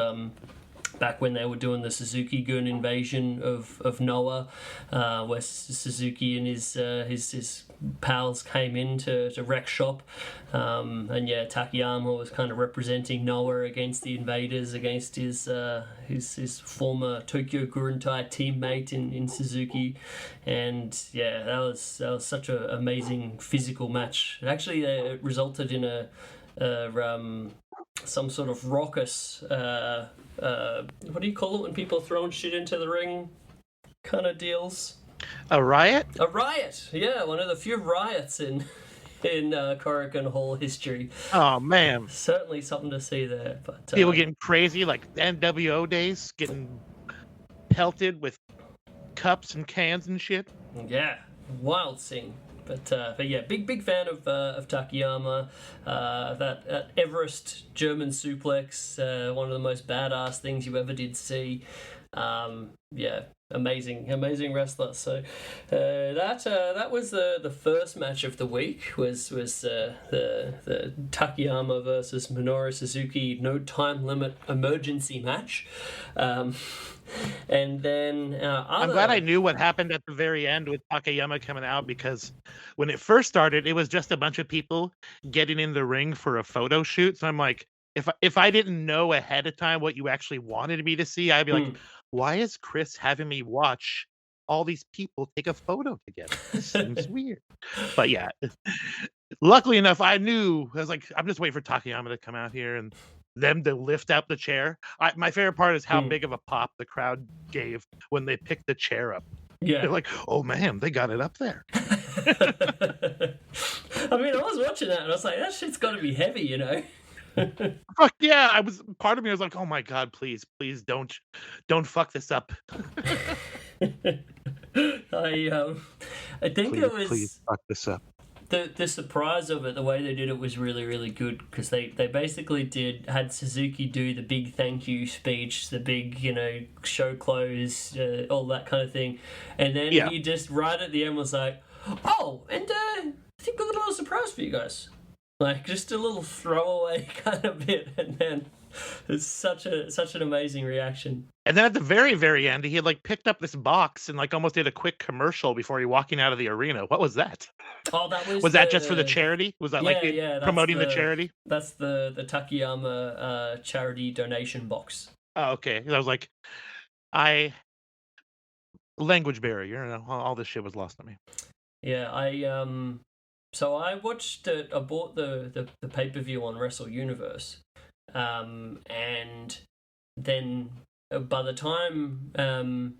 back when they were doing the Suzuki-gun invasion of Noah, where Suzuki and his pals came in to wreck shop, and yeah, Takayama was kind of representing Noah against the invaders, against his former Tokyo Guruntai teammate in Suzuki, and yeah, that was such an amazing physical match. Actually, it resulted in some sort of raucous, what do you call it when people are throwing shit into the ring kind of deals? A riot? A riot, yeah, one of the few riots in Korakuen Hall history. Oh man, certainly something to see there. But people getting crazy, like NWO days, getting pelted with cups and cans and shit. Yeah, wild scene. But yeah, big fan of Takayama. That Everest German suplex, one of the most badass things you ever did see. Yeah, amazing wrestler. So that was the first match of the week. Was the Takayama versus Minoru Suzuki no time limit emergency match. And then I'm glad I knew what happened at the very end with Takayama coming out, because when it first started, it was just a bunch of people getting in the ring for a photo shoot. So I'm like, if I didn't know ahead of time what you actually wanted me to see, I'd be like, why is Chris having me watch all these people take a photo together? This seems weird. But yeah, luckily enough, I was like, I'm just waiting for Takayama to come out here and them to lift up the chair. My favorite part is how big of a pop the crowd gave when they picked the chair up. Yeah, they're like, "Oh man, they got it up there." I mean, I was watching that and I was like, that shit's got to be heavy, you know. Fuck yeah! Part of me was like, "Oh my god, please don't fuck this up." I think it was. Please fuck this up. The surprise of it, the way they did it was really, really good, because they basically had Suzuki do the big thank you speech, the big, show close, all that kind of thing. And then he just right at the end was like, oh, and I think we've got a little surprise for you guys. Like, just a little throwaway kind of bit, and then it's such an amazing reaction. And then at the very, very end, he had picked up this box and almost did a quick commercial before he walking out of the arena. What was that? Oh, that was. Was that just for the charity? Was that promoting the charity? That's the Takayama charity donation box. Oh, okay. I was like, language barrier. All this shit was lost on me. Yeah, so I watched it. I bought the pay-per-view on Wrestle Universe, and then by the time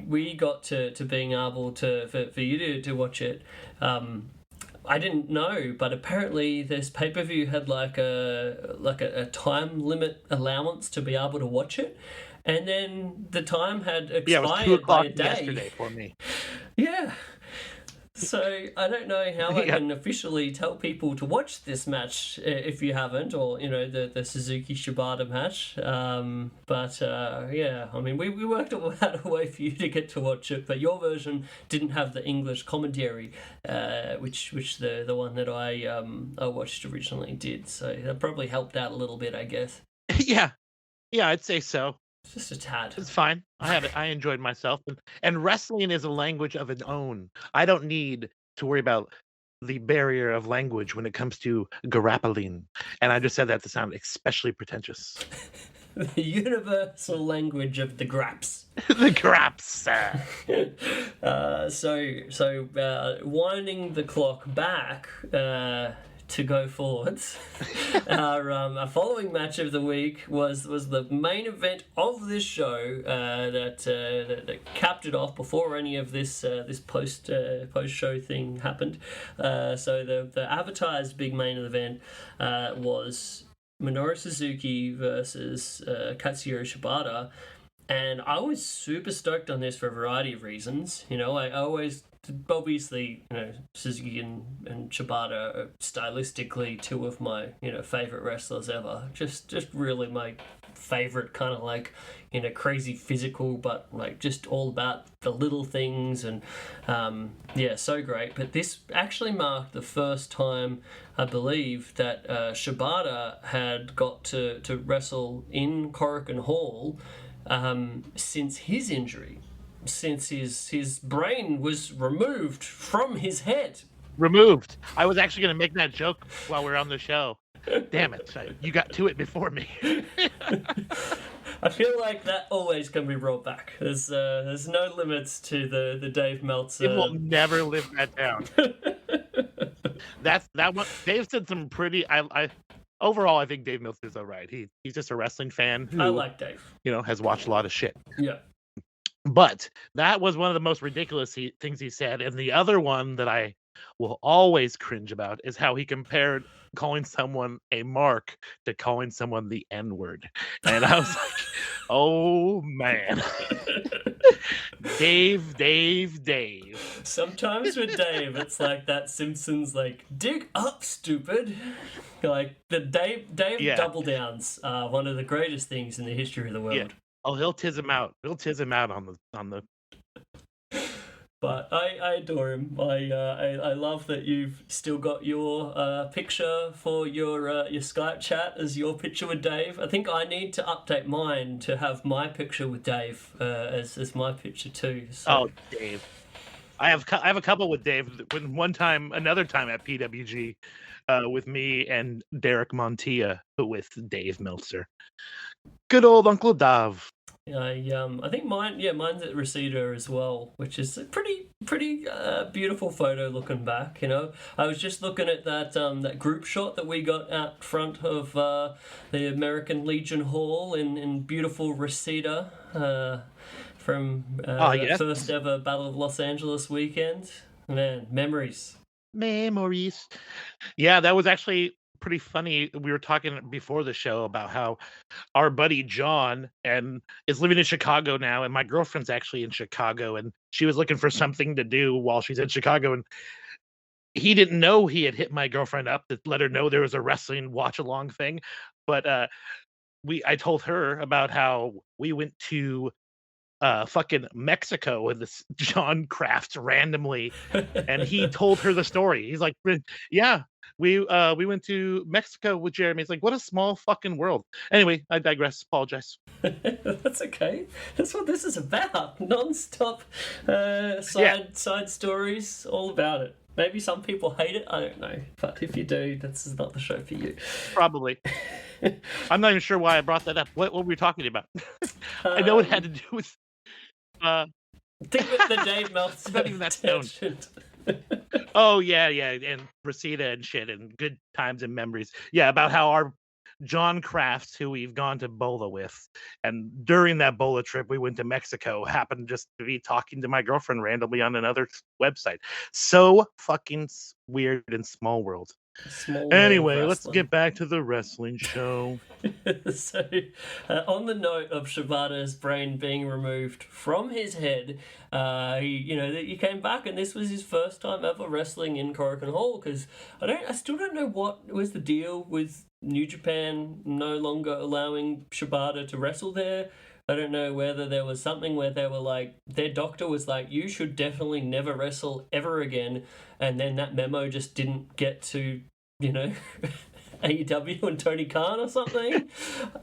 we got to being able for you to watch it, I didn't know, but apparently this pay-per-view had a time limit allowance to be able to watch it, and then the time had expired. Yeah, it was 2 o'clock by a day. yesterday for me. Yeah. So I don't know how I can officially tell people to watch this match if you haven't, or the Suzuki Shibata match. But yeah, I mean we worked out a way for you to get to watch it, but your version didn't have the English commentary, which the one that I watched originally did. So that probably helped out a little bit, I guess. Yeah, I'd say so. Just a tad. It's fine. I enjoyed myself, and wrestling is a language of its own. I don't need to worry about the barrier of language when it comes to grappling. And I just said that to sound especially pretentious. The universal language of the graps. The graps. So winding the clock back. To go forwards, our following match of the week was the main event of this show that capped it off before any of this post show thing happened. So the advertised big main event was Minoru Suzuki versus Katsuyori Shibata, and I was super stoked on this for a variety of reasons. I always. Obviously, Suzuki and Shibata are stylistically two of my, favorite wrestlers ever. Just really my favorite kind of crazy physical, but just all about the little things, and so great. But this actually marked the first time, I believe, that Shibata had got to wrestle in Korakuen Hall since his injury. Since his brain was removed from his head. Removed. I was actually going to make that joke while we're on the show. Damn it. You got to it before me. I feel like that always can be brought back. There's no limits to the Dave Meltzer. It will never live that down. That one. Dave said some pretty... Overall, I think Dave Meltzer is all right. He's just a wrestling fan who, I like Dave. Has watched a lot of shit. Yeah. But that was one of the most ridiculous things he said. And the other one that I will always cringe about is how he compared calling someone a mark to calling someone the N-word. And I was like, oh, man. Dave. Sometimes with Dave, it's like that Simpsons, like, dig up, stupid. Like, the Dave Yeah. double downs are one of the greatest things in the history of the world. Yeah. Oh, he'll tiz him out. He'll tiz him out on the. But I adore him. I love that you've still got your picture for your Skype chat as your picture with Dave. I think I need to update mine to have my picture with Dave as my picture too. So. Oh, Dave. I have a couple with Dave. Another time at PWG, with me and Derek Montilla with Dave Meltzer. Good old Uncle Dave. I think mine's at Reseda as well, which is a pretty beautiful photo looking back. You know, I was just looking at that group shot that we got out front of the American Legion Hall in beautiful Reseda from yes. the first ever Battle of Los Angeles weekend. Man, memories. Yeah, that was actually pretty funny. We were talking before the show about how our buddy John is living in Chicago now, and my girlfriend's actually in Chicago, and she was looking for something to do while she's in Chicago, and he didn't know he had hit my girlfriend up to let her know there was a wrestling watch along thing. But I told her about how we went to fucking Mexico with this John Crafts randomly, and he told her the story. He's like, yeah, we went to Mexico with Jeremy. He's like, what a small fucking world. Anyway, I digress. Apologize. That's okay. That's what this is about. Non-stop side stories, all about it. Maybe some people hate it, I don't know. But if you do, this is not the show for you. Probably. I'm not even sure why I brought that up. What were we talking about? I know it had to do with think of the Dave Meltzer. Not even that stoned. Oh yeah, and Reseda and shit, and good times and memories. Yeah, about how our John Crafts, who we've gone to Bola with, and during that Bola trip, we went to Mexico. Happened just to be talking to my girlfriend randomly on another website. So fucking weird and small world. Anyway, let's get back to the wrestling show. So, on the note of Shibata's brain being removed from his head, he came back, and this was his first time ever wrestling in Korakuen Hall. Because I still don't know what was the deal with New Japan no longer allowing Shibata to wrestle there. I don't know whether there was something where they were like, their doctor was like, you should definitely never wrestle ever again. And then that memo just didn't get to, AEW and Tony Khan or something.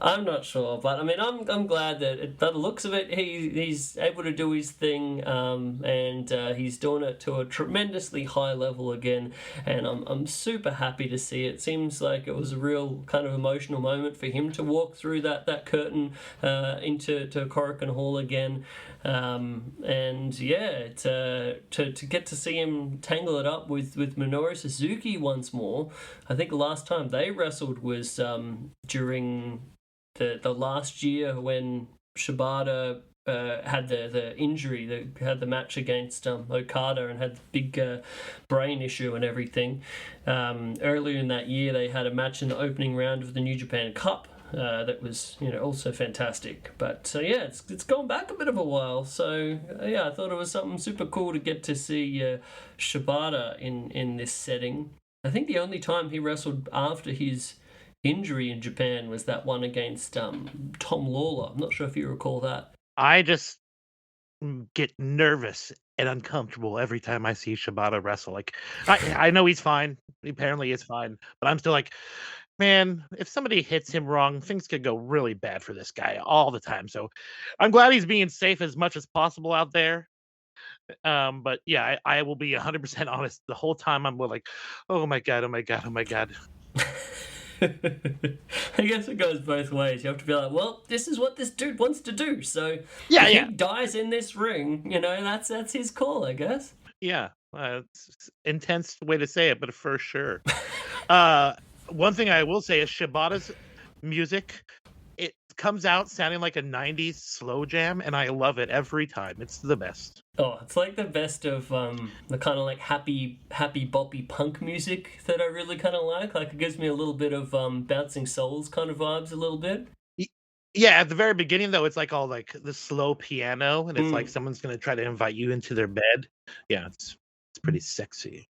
I'm not sure, but I mean, I'm glad that by the looks of it, he's able to do his thing, and he's doing it to a tremendously high level again, and I'm super happy to see it. Seems like it was a real kind of emotional moment for him to walk through that curtain into Korakuen Hall again. And yeah, to get to see him tangle it up with Minoru Suzuki once more. I think the last time they wrestled was during the last year when Shibata had the injury, that had the match against Okada and had the big brain issue and everything. Earlier in that year, they had a match in the opening round of the New Japan Cup. That was, also fantastic. But it's gone back a bit of a while. So I thought it was something super cool to get to see Shibata in this setting. I think the only time he wrestled after his injury in Japan was that one against Tom Lawler. I'm not sure if you recall that. I just get nervous and uncomfortable every time I see Shibata wrestle. Like, I know he's fine. Apparently he's fine. But I'm still like, man, if somebody hits him wrong, things could go really bad for this guy all the time. So I'm glad he's being safe as much as possible out there. But yeah, I will be 100% honest. The whole time I'm like, oh my God. I guess it goes both ways. You have to be like, well, this is what this dude wants to do. So if he dies in this ring, that's his call, I guess. Yeah, it's intense way to say it, but for sure. One thing I will say is Shibata's music, it comes out sounding like a 90s slow jam, and I love it every time. It's the best. Oh, it's like the best of the kind of like happy boppy punk music that I really kind of like. Like, it gives me a little bit of Bouncing Souls kind of vibes a little bit. Yeah, at the very beginning though, it's like all like the slow piano, and it's like Mm. someone's gonna try to invite you into their bed. Yeah, it's pretty sexy.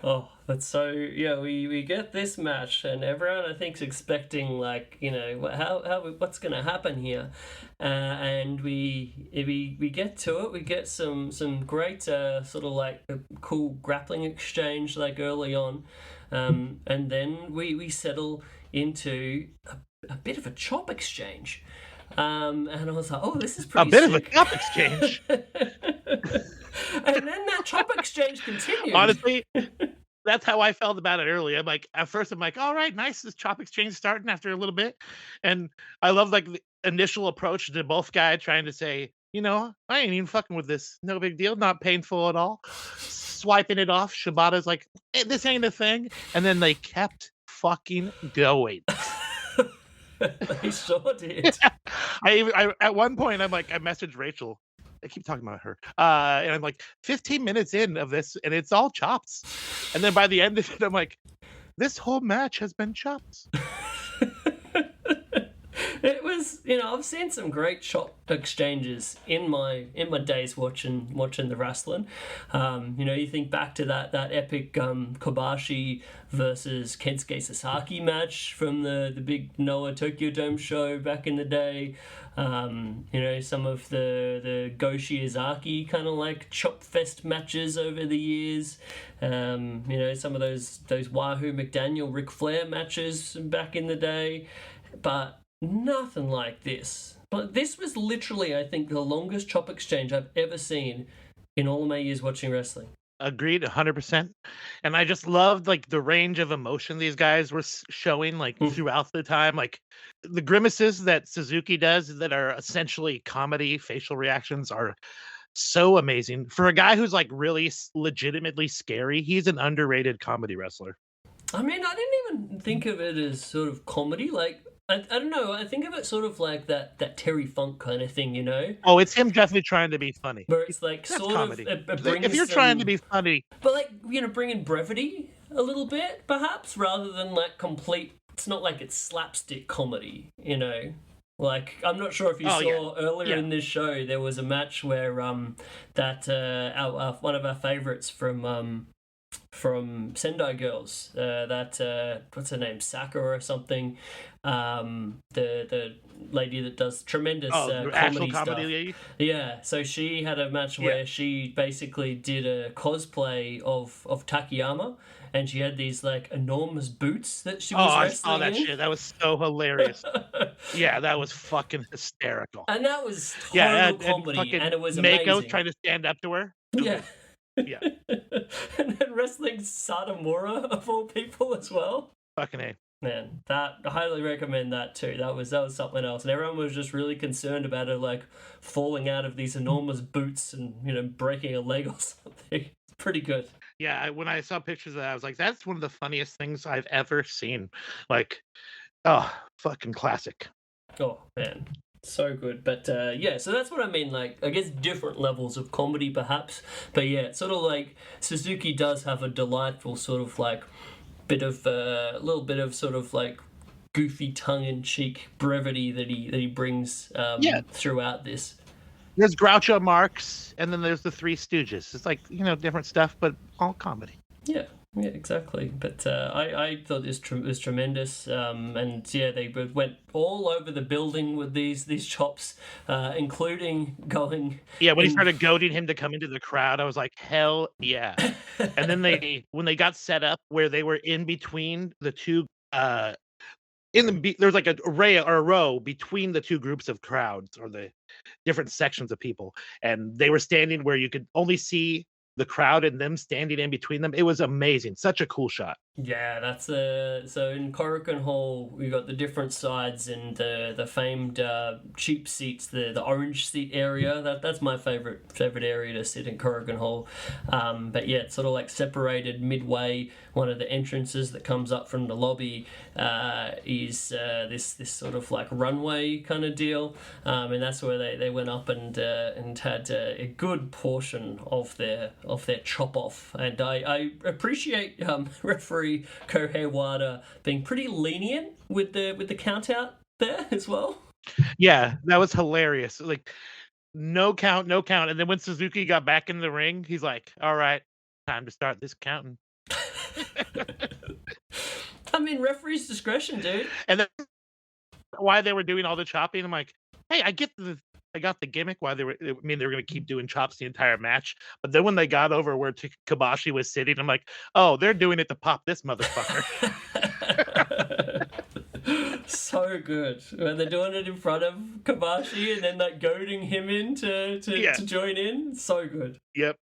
Oh, that's so yeah. We get this match, and everyone I think's expecting like how what's gonna happen here, and we get to it. We get some great sort of like a cool grappling exchange like early on, and then we settle into a bit of a chop exchange. And I was like, oh, this is A pretty bit of a sick. cup exchange. And then that chop exchange continued. Honestly, that's how I felt about it earlier. I'm like, at first, I'm like, all right, nice. This chop exchange starting after a little bit, and I love like the initial approach to both guys trying to say, I ain't even fucking with this. No big deal. Not painful at all. Swiping it off. Shibata's like, this ain't a thing, and then they kept fucking going. They sure did. I at one point, I'm like, I messaged Rachel. I keep talking about her. And I'm like, 15 minutes in of this, and it's all chops. And then by the end of it, I'm like, this whole match has been chops. It was, I've seen some great chop exchanges in my days watching the wrestling. You think back to that epic Kobashi versus Kensuke Sasaki match from the big Noah Tokyo Dome show back in the day. Some of the Go Shiozaki kind of like chop fest matches over the years. Some of those Wahoo McDaniel Ric Flair matches back in the day, but nothing like this. But this was literally, I think, the longest chop exchange I've ever seen in all of my years watching wrestling. Agreed, 100%. And I just loved like the range of emotion these guys were showing like throughout the time. Like the grimaces that Suzuki does that are essentially comedy facial reactions are so amazing. For a guy who's like really legitimately scary, he's an underrated comedy wrestler. I mean, I didn't even think of it as sort of comedy. Like, I don't know. I think of it sort of like that Terry Funk kind of thing, Oh, it's him definitely trying to be funny. Where it's like That's sort comedy. of If you're trying to be funny, but like bringing brevity a little bit, perhaps, rather than like complete. It's not like it's slapstick comedy, Like, I'm not sure if you saw earlier in this show, there was a match where that one of our favorites from Sendai Girls, that what's her name, Saka or something, the lady that does tremendous comedy stuff. Yeah, so she had a match where she basically did a cosplay of Takayama, and she had these like enormous boots that she was wrestling I saw that shit. That was so hilarious. Yeah, that was fucking hysterical. And that was total comedy, and it was amazing. Mako trying to stand up to her. Yeah. Yeah. And then wrestling Satomura of all people as well. Fucking A. Man, I highly recommend that too. That was something else. And everyone was just really concerned about her like falling out of these enormous boots and breaking a leg or something. It's pretty good. Yeah, when I saw pictures of that, I was like, that's one of the funniest things I've ever seen. Like, oh, fucking classic. Oh, man. So good. But so that's what I mean, like, I guess different levels of comedy perhaps, but yeah, sort of like Suzuki does have a delightful sort of like little bit of sort of like goofy tongue-in-cheek brevity that he brings throughout this. There's Groucho Marx, and then there's the Three Stooges. It's like, different stuff, but all comedy. Yeah, exactly. But I thought this was tremendous. And yeah, they went all over the building with these chops, including going. Yeah, when he started goading him to come into the crowd, I was like, hell yeah. And then when they got set up where they were in between the two, there's like a row between the two groups of crowds or the different sections of people, and they were standing where you could only see the crowd and them standing in between them. It was amazing. Such a cool shot. Yeah, that's so in Korakuen Hall we got the different sides and the famed cheap seats, the orange seat area. That's my favorite area to sit in Korakuen Hall. But yeah, it's sort of like separated midway. One of the entrances that comes up from the lobby is this sort of like runway kind of deal, and that's where they went up and had a good portion of their chop off. And I appreciate referee referee Kohei Wada being pretty lenient with the count out there as well. Yeah, that was hilarious. Like, no count, no count. And then when Suzuki got back in the ring, he's like, all right, time to start this counting. I mean, referee's discretion, dude. And then why they were doing all the chopping, I'm like, hey, I got the gimmick why they were going to keep doing chops the entire match. But then when they got over where Kobashi was sitting, I'm like, oh, they're doing it to pop this motherfucker. So good when they're doing it in front of Kobashi and then like goading him in to join in. So good. Yep.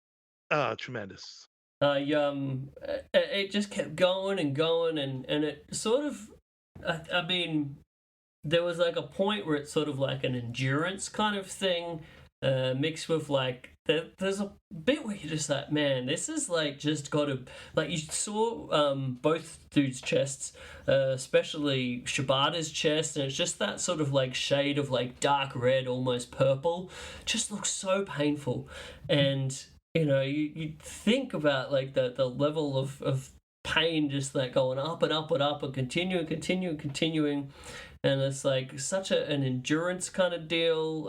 Tremendous. It just kept going and going and it sort of, I mean, there was like a point where it's sort of like an endurance kind of thing, mixed with like there's a bit where you're just like, man, this is like just got to, like, you saw both dudes' chests, especially Shibata's chest, and it's just that sort of like shade of like dark red, almost purple, just looks so painful. And you know, you think about like the level of pain just like going up and up and up and continuing. And it's like such an endurance kind of deal.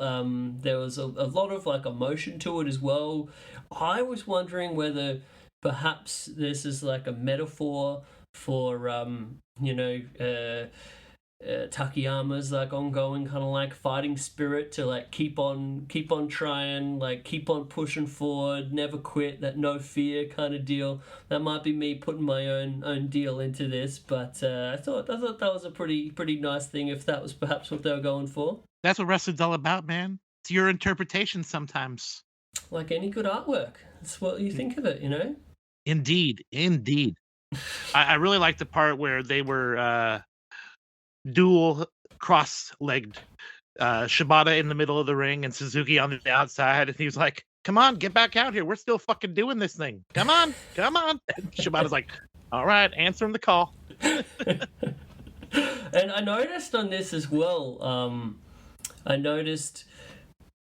There was a lot of like emotion to it as well. I was wondering whether perhaps this is like a metaphor for, Takayama's like ongoing kind of like fighting spirit to like keep on trying, like keep on pushing forward, never quit, that no fear kind of deal. That might be me putting my own deal into this, but I thought that was a pretty nice thing if that was perhaps what they were going for. That's what wrestling's all about, man. It's your interpretation sometimes. Like any good artwork. That's what you think of it, you know? Indeed. I really like the part where they were dual cross-legged, Shibata in the middle of the ring and Suzuki on the outside, and he was like, come on, get back out here, we're still fucking doing this thing, come on. And Shibata's like, all right, answering the call. And I noticed on this as well, I noticed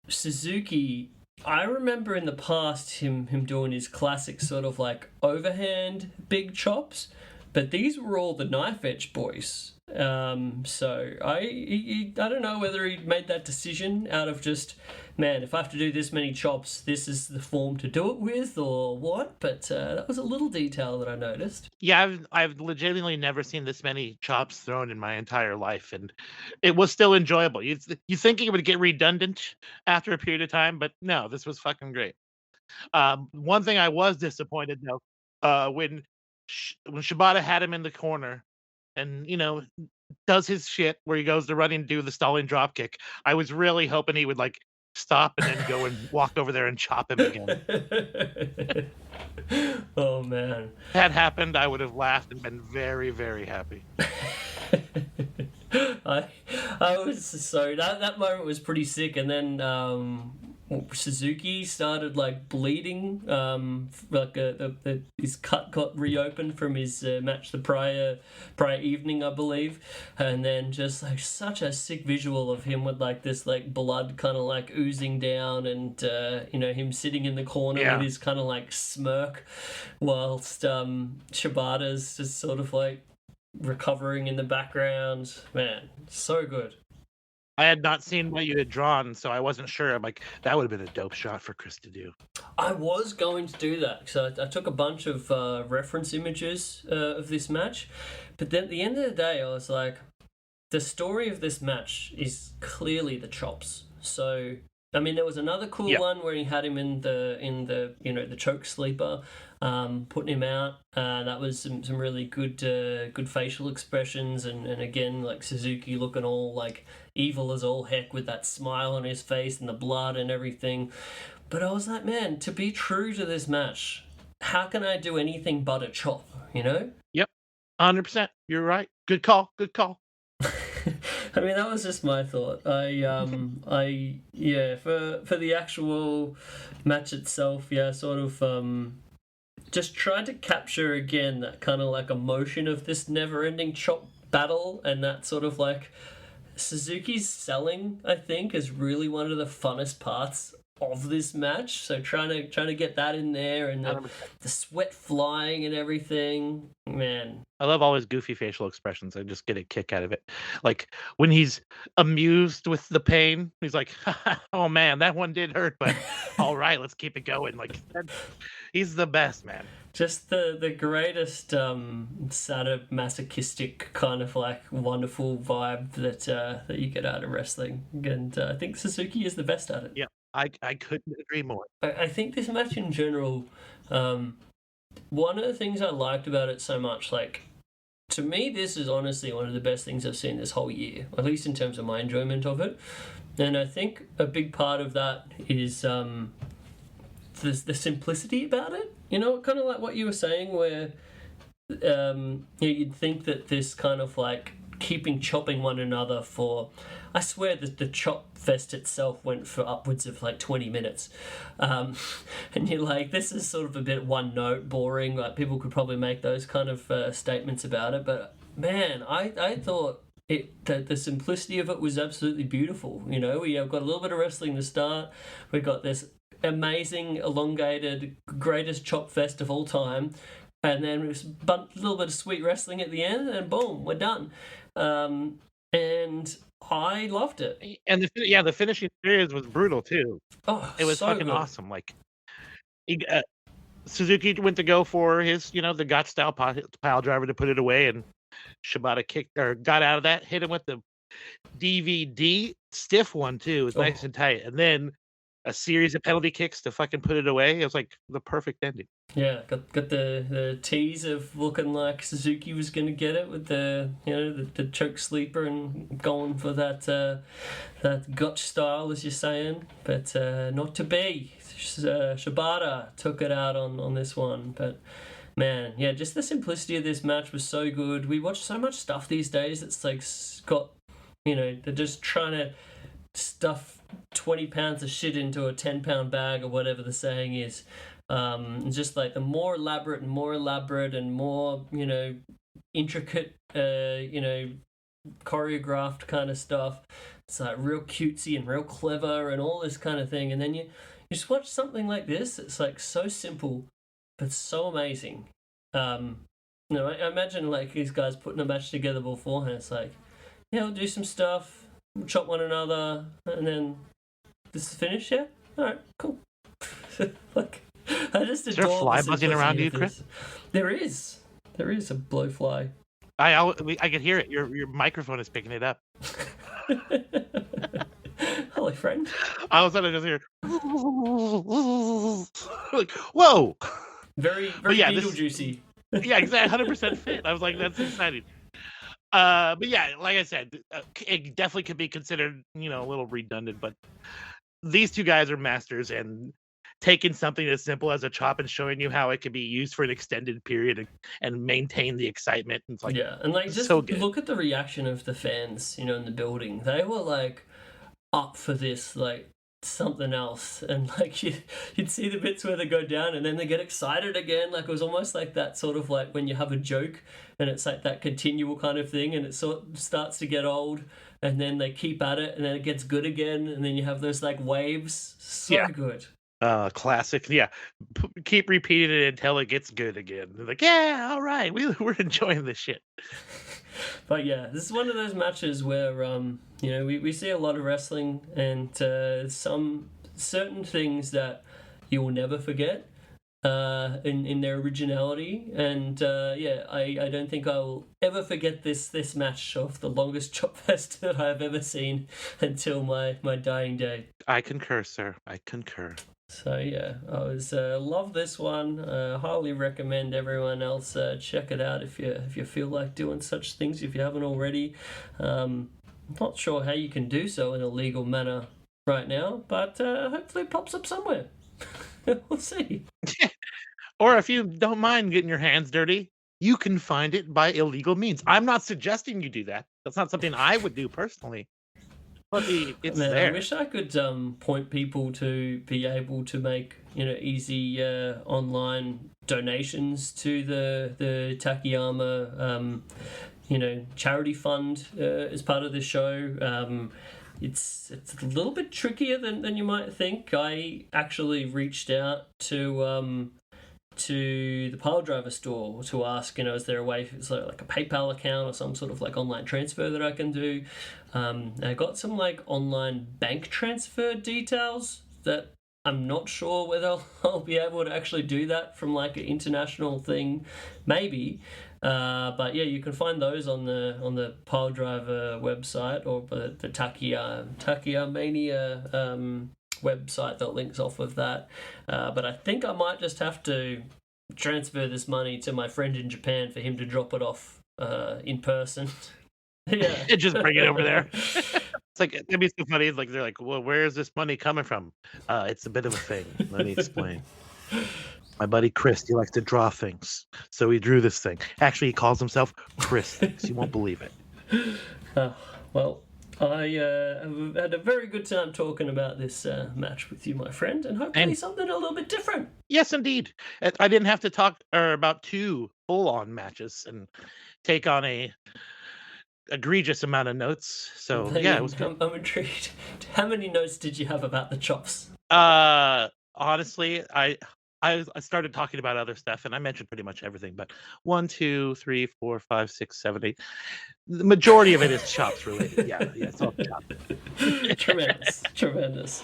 Suzuki, I remember in the past him doing his classic sort of like overhand big chops, but these were all the knife edge boys. So I don't know whether he made that decision out of just, man, if I have to do this many chops, this is the form to do it with, or what. But that was a little detail that I noticed. Yeah, I've legitimately never seen this many chops thrown in my entire life, and it was still enjoyable. You think it would get redundant after a period of time, but no, this was fucking great. One thing I was disappointed though, when Shibata had him in the corner and, you know, does his shit where he goes to run and do the stalling drop kick, I was really hoping he would like stop and then go and walk over there and chop him again. Oh man. If that happened, I would have laughed and been very, very happy. I was so that moment was pretty sick, and then Suzuki started like bleeding, like his cut got reopened from his match the prior evening, I believe, and then just like such a sick visual of him with like this like blood kind of like oozing down, and him sitting in the corner with his kind of like smirk, whilst Shibata's just sort of like recovering in the background. Man, so good. I had not seen what you had drawn, so I wasn't sure. I'm like, that would have been a dope shot for Chris to do. I was going to do that, so I took a bunch of reference images of this match, but then at the end of the day, I was like, the story of this match is clearly the chops. So, I mean, there was another cool one where he had him in the the choke sleeper, putting him out. That was some really good facial expressions, and again, like Suzuki looking all like evil as all heck with that smile on his face and the blood and everything. But I was like, man, to be true to this match, how can I do anything but a chop, you know? Yep, 100%. You're right. Good call. I mean, that was just my thought. For the actual match itself, sort of just tried to capture again that kind of like emotion of this never-ending chop battle, and that sort of like Suzuki's selling, I think, is really one of the funnest parts of this match. So trying to get that in there, and the sweat flying and everything. Man, I love all his goofy facial expressions. I just get a kick out of it. Like when he's amused with the pain, he's like, "Oh man, that one did hurt, but all right, let's keep it going." Like he's the best, man. Just the greatest sadomasochistic kind of like wonderful vibe that you get out of wrestling, and I think Suzuki is the best at it. Yeah, I couldn't agree more. I think this match in general, one of the things I liked about it so much, like, to me, this is honestly one of the best things I've seen this whole year, at least in terms of my enjoyment of it. And I think a big part of that is the simplicity about it. You know, kind of like what you were saying, where you'd think that this kind of like chopping one another for, I swear that the chop fest itself went for upwards of like 20 minutes. And you're like, this is sort of a bit one note, boring. Like people could probably make those kind of statements about it. But man, I thought the simplicity of it was absolutely beautiful. You know, we have got a little bit of wrestling to start. We've got this amazing, elongated, greatest chop fest of all time. And then a little bit of sweet wrestling at the end, and boom, we're done. And I loved it. And the finishing series was brutal too. Oh, it was so fucking good. awesome. Like, Suzuki went to go for his, the gut style pile driver to put it away, and Shibata got out of that, hit him with the DVD stiff one too. It was nice and tight, and then a series of penalty kicks to fucking put it away. It was like the perfect ending. Yeah, got the tease of looking like Suzuki was going to get it with the the choke sleeper and going for that gut style, as you're saying, but not to be. Shibata took it out on this one, but man, yeah, just the simplicity of this match was so good. We watch so much stuff these days that's like got, they're just trying to stuff 20 pounds of shit into a 10-pound bag or whatever the saying is. Just like the more elaborate and more intricate, choreographed kind of stuff. It's like real cutesy and real clever and all this kind of thing. And then you just watch something like this. It's like so simple, but so amazing. I imagine like these guys putting a match together beforehand. It's like, we'll do some stuff, we'll chop one another, and then this is finished. Yeah, all right, cool. Like, I just adore. Is there a fly buzzing around you, Chris? There is a blowfly. I can hear it. Your microphone is picking it up. Hello, friend. All of a sudden, I just hear like, whoa. Very Beetlejuicy. Yeah, exactly. 100% fit. I was like, that's exciting. But yeah, like I said, it definitely could be considered, a little redundant, but these two guys are masters, and taking something as simple as a chop and showing you how it could be used for an extended period and maintain the excitement. It's like, yeah, and like just so good. Look at the reaction of the fans, in the building. They were like up for this, like something else, and like you'd see the bits where they go down and then they get excited again. Like it was almost like that sort of like when you have a joke and it's like that continual kind of thing, and it sort of starts to get old and then they keep at it and then it gets good again, and then you have those like waves. Good. Classic. Yeah, keep repeating it until it gets good again. They're like, yeah, all right, we're enjoying this shit. But yeah, this is one of those matches where we see a lot of wrestling, and some certain things that you will never forget in their originality, and I don't think I will ever forget this match of the longest chop fest that I've ever seen until my dying day. I concur, sir. I concur. So yeah, I was love this one. Highly recommend everyone else check it out if you feel like doing such things, if you haven't already. Not sure how you can do so in a legal manner right now, but hopefully it pops up somewhere. We'll see. Or if you don't mind getting your hands dirty, you can find it by illegal means. I'm not suggesting you do that. That's not something I would do personally. But it's there. I wish I could point people to be able to make easy online donations to the Takayama charity fund as part of the show. it's a little bit trickier than you might think. I actually reached out to the pile driver store to ask, is there a way, like a PayPal account or some sort of like online transfer that I can do. I got some like online bank transfer details that I'm not sure whether I'll be able to actually do that from like an international thing, maybe. But yeah, you can find those on the pile driver website or the Takayamania website that links off of that. But I think I might just have to transfer this money to my friend in Japan for him to drop it off in person. Yeah. Just bring it over there. It's like, it'd be so funny. Like, they're like, well, where is this money coming from? It's a bit of a thing. Let me explain. My buddy Chris, he likes to draw things. So he drew this thing. Actually, he calls himself Chris Things. You won't believe it. Well, I had a very good time talking about this match with you, my friend, and hopefully something a little bit different. Yes, indeed. I didn't have to talk about 2 full-on matches and take on a egregious amount of notes. So yeah, it was good. I'm intrigued. How many notes did you have about the chops? Honestly, I started talking about other stuff, and I mentioned pretty much everything. But 1, 2, 3, 4, 5, 6, 7, 8. The majority of it is chops related. Yeah, it's all chops. Tremendous.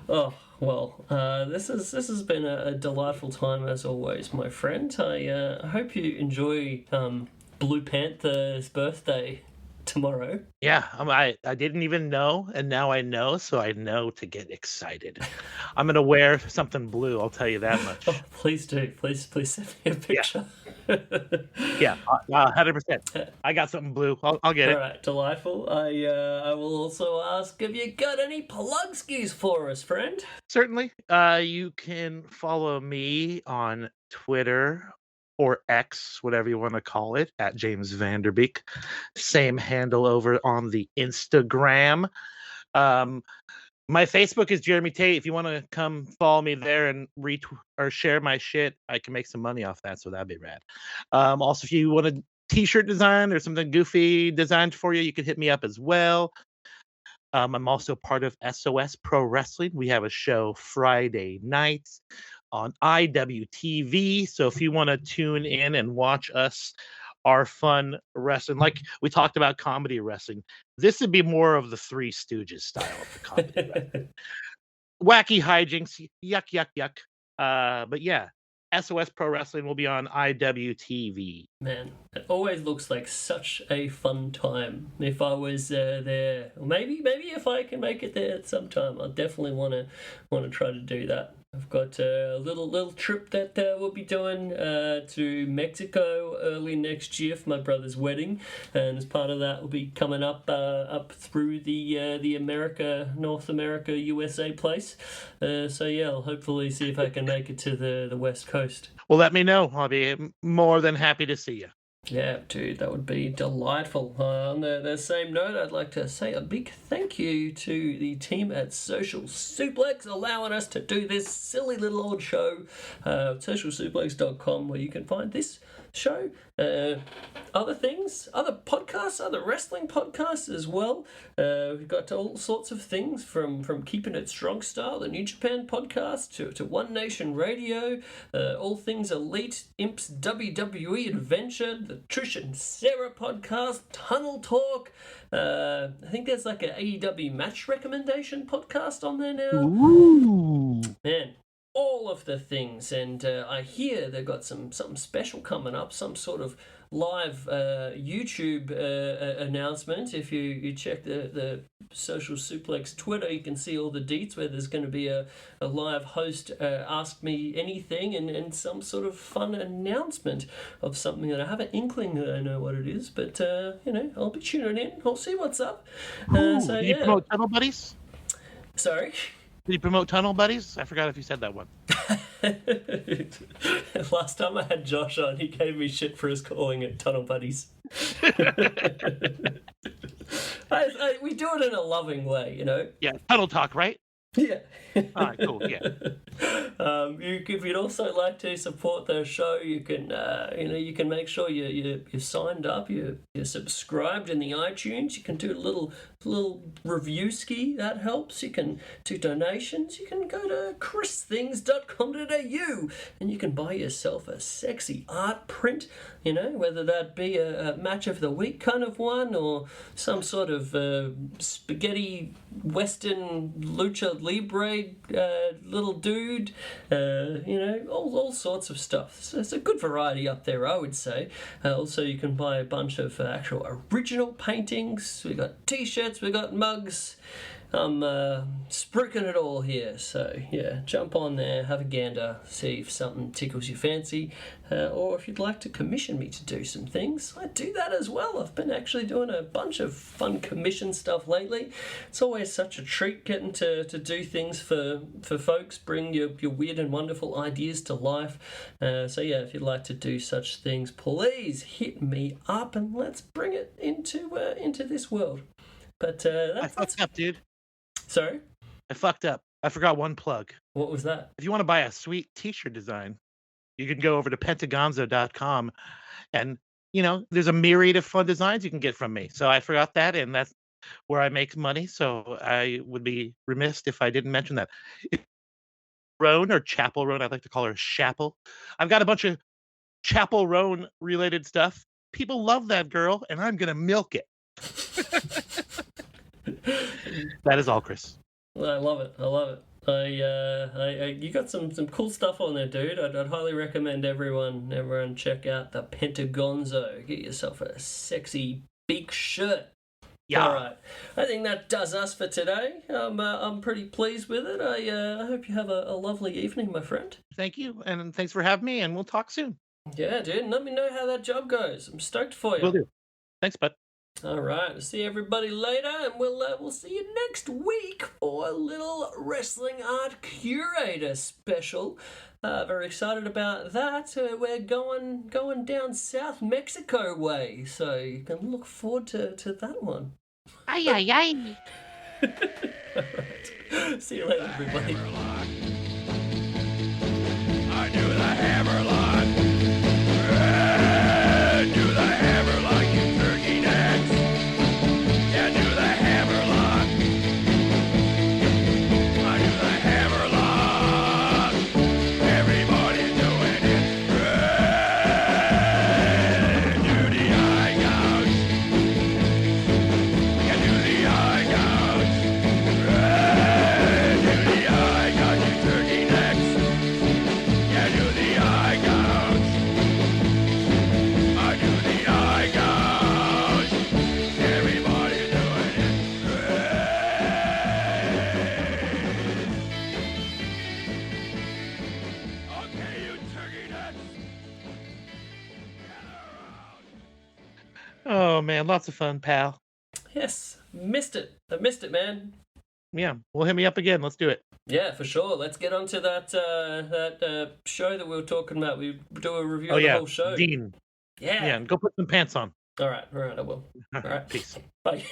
Oh well, this has been a delightful time as always, my friend. I hope you enjoy Blue Panther's birthday tomorrow. Yeah, I didn't even know, and now I know, so I know to get excited. I'm gonna wear something blue. I'll tell you that much. Oh, please do. Please send me a picture. Yeah, 100%. I got something blue. I'll get it. All right, delightful. I will also ask if you got any plugskis for us, friend. Certainly. You can follow me on Twitter or X, whatever you want to call it, at James Vanderbeek. Same handle over on the Instagram. My Facebook is Jeremy Tate. If you want to come follow me there and retweet or share my shit, I can make some money off that, so that'd be rad. Also, if you want a t-shirt design or something goofy designed for you, you can hit me up as well. I'm also part of SOS Pro Wrestling. We have a show Friday nights on IWTV. So if you want to tune in and watch us, our fun wrestling, like we talked about comedy wrestling, this would be more of the Three Stooges style of the comedy wrestling. Wacky hijinks, yuck. But yeah, SOS Pro Wrestling will be on IWTV. Man, it always looks like such a fun time. If I was there, or maybe if I can make it there at some time, I definitely want to try to do that. I've got a little trip that we'll be doing to Mexico early next year for my brother's wedding, and as part of that, we'll be coming up through the North America, USA place. So yeah, I'll hopefully see if I can make it to the West Coast. Well, let me know. I'll be more than happy to see you. Yeah, dude, that would be delightful. On the same note, I'd like to say a big thank you to the team at Social Suplex, allowing us to do this silly little old show. Socialsuplex.com, where you can find this show, other things, other podcasts, other wrestling podcasts as well. We've got all sorts of things from Keeping It Strong Style, the New Japan podcast, to One Nation Radio, all things Elite, Imps WWE Adventure, the Trish and Sarah podcast, Tunnel Talk. I think there's like an AEW match recommendation podcast on there now. Ooh. Man, all of the things, and I hear they've got something special coming up, some sort of live YouTube announcement. If you check the Social Suplex Twitter, you can see all the deets where there's going to be a live host ask me anything and some sort of fun announcement of something that I have an inkling that I know what it is, but I'll be tuning in. I'll see what's up. Do you promote Tunnel Buddies? Sorry? Did you promote Tunnel Buddies? I forgot if you said that one. Last time I had Josh on, he gave me shit for us calling it Tunnel Buddies. We do it in a loving way, Yeah, Tunnel Talk, right? Yeah. All right, cool, yeah. If you'd also like to support the show, you can you can make sure you're signed up, you're subscribed in the iTunes. You can do a little review ski, that helps. You can do donations. You can go to christhings.com.au and you can buy yourself a sexy art print, whether that be a match of the week kind of one or some sort of spaghetti western lucha libre little dude, all sorts of stuff. So it's a good variety up there, I would say. Also, you can buy a bunch of actual original paintings. We got t-shirts, we got mugs. I'm spruiking it all here, so yeah, jump on there, have a gander, see if something tickles your fancy, or if you'd like to commission me to do some things, I do that as well. I've been actually doing a bunch of fun commission stuff lately. It's always such a treat getting to do things for folks, bring your weird and wonderful ideas to life. So yeah, if you'd like to do such things, please hit me up and let's bring it into this world. But I fucked up, dude. Sorry? I fucked up. I forgot one plug. What was that? If you want to buy a sweet t-shirt design, you can go over to pentagonzo.com and, there's a myriad of fun designs you can get from me. So I forgot that, and that's where I make money. So I would be remiss if I didn't mention that. Roan or Chapel Roan, I'd like to call her Chapel. I've got a bunch of Chapel Roan related stuff. People love that girl, and I'm going to milk it. That is all, Chris. Well, I love it. You got some cool stuff on there, dude. I'd highly recommend everyone check out the Pentagonzo. Get yourself a sexy beak shirt. Yeah. All right. I think that does us for today. I'm pretty pleased with it. I hope you have a lovely evening, my friend. Thank you, and thanks for having me, and we'll talk soon. Yeah, dude. And let me know how that job goes. I'm stoked for you. Will do. Thanks, bud. All right, I'll see everybody later, and we'll see you next week for a little wrestling art curator special. Very excited about that. We're going down South Mexico way, so you can look forward to that one. Ay, ay, ay. All right, see you later, everybody. I do the hammerlock. Do the hammerlock, you turkey necks. Yeah, do the hammerlock. I do the hammerlock. Everybody's doing it. Do the eye gouge. Yeah, do the eye gouge. Do the eye gouge, you turkey necks. Yeah, do the eye gouge. I do the eye gouge. Everybody's doing it. Okay, you turkey nuts. Gather around. Oh, man, lots of fun, pal. Yes, missed it. I missed it, man. Yeah, well, hit me up again. Let's do it. Yeah, for sure. Let's get on to that show that we were talking about. We do a review of the whole show. Dean. Yeah. Yeah, and go put some pants on. All right, I will. All right. Peace. Bye.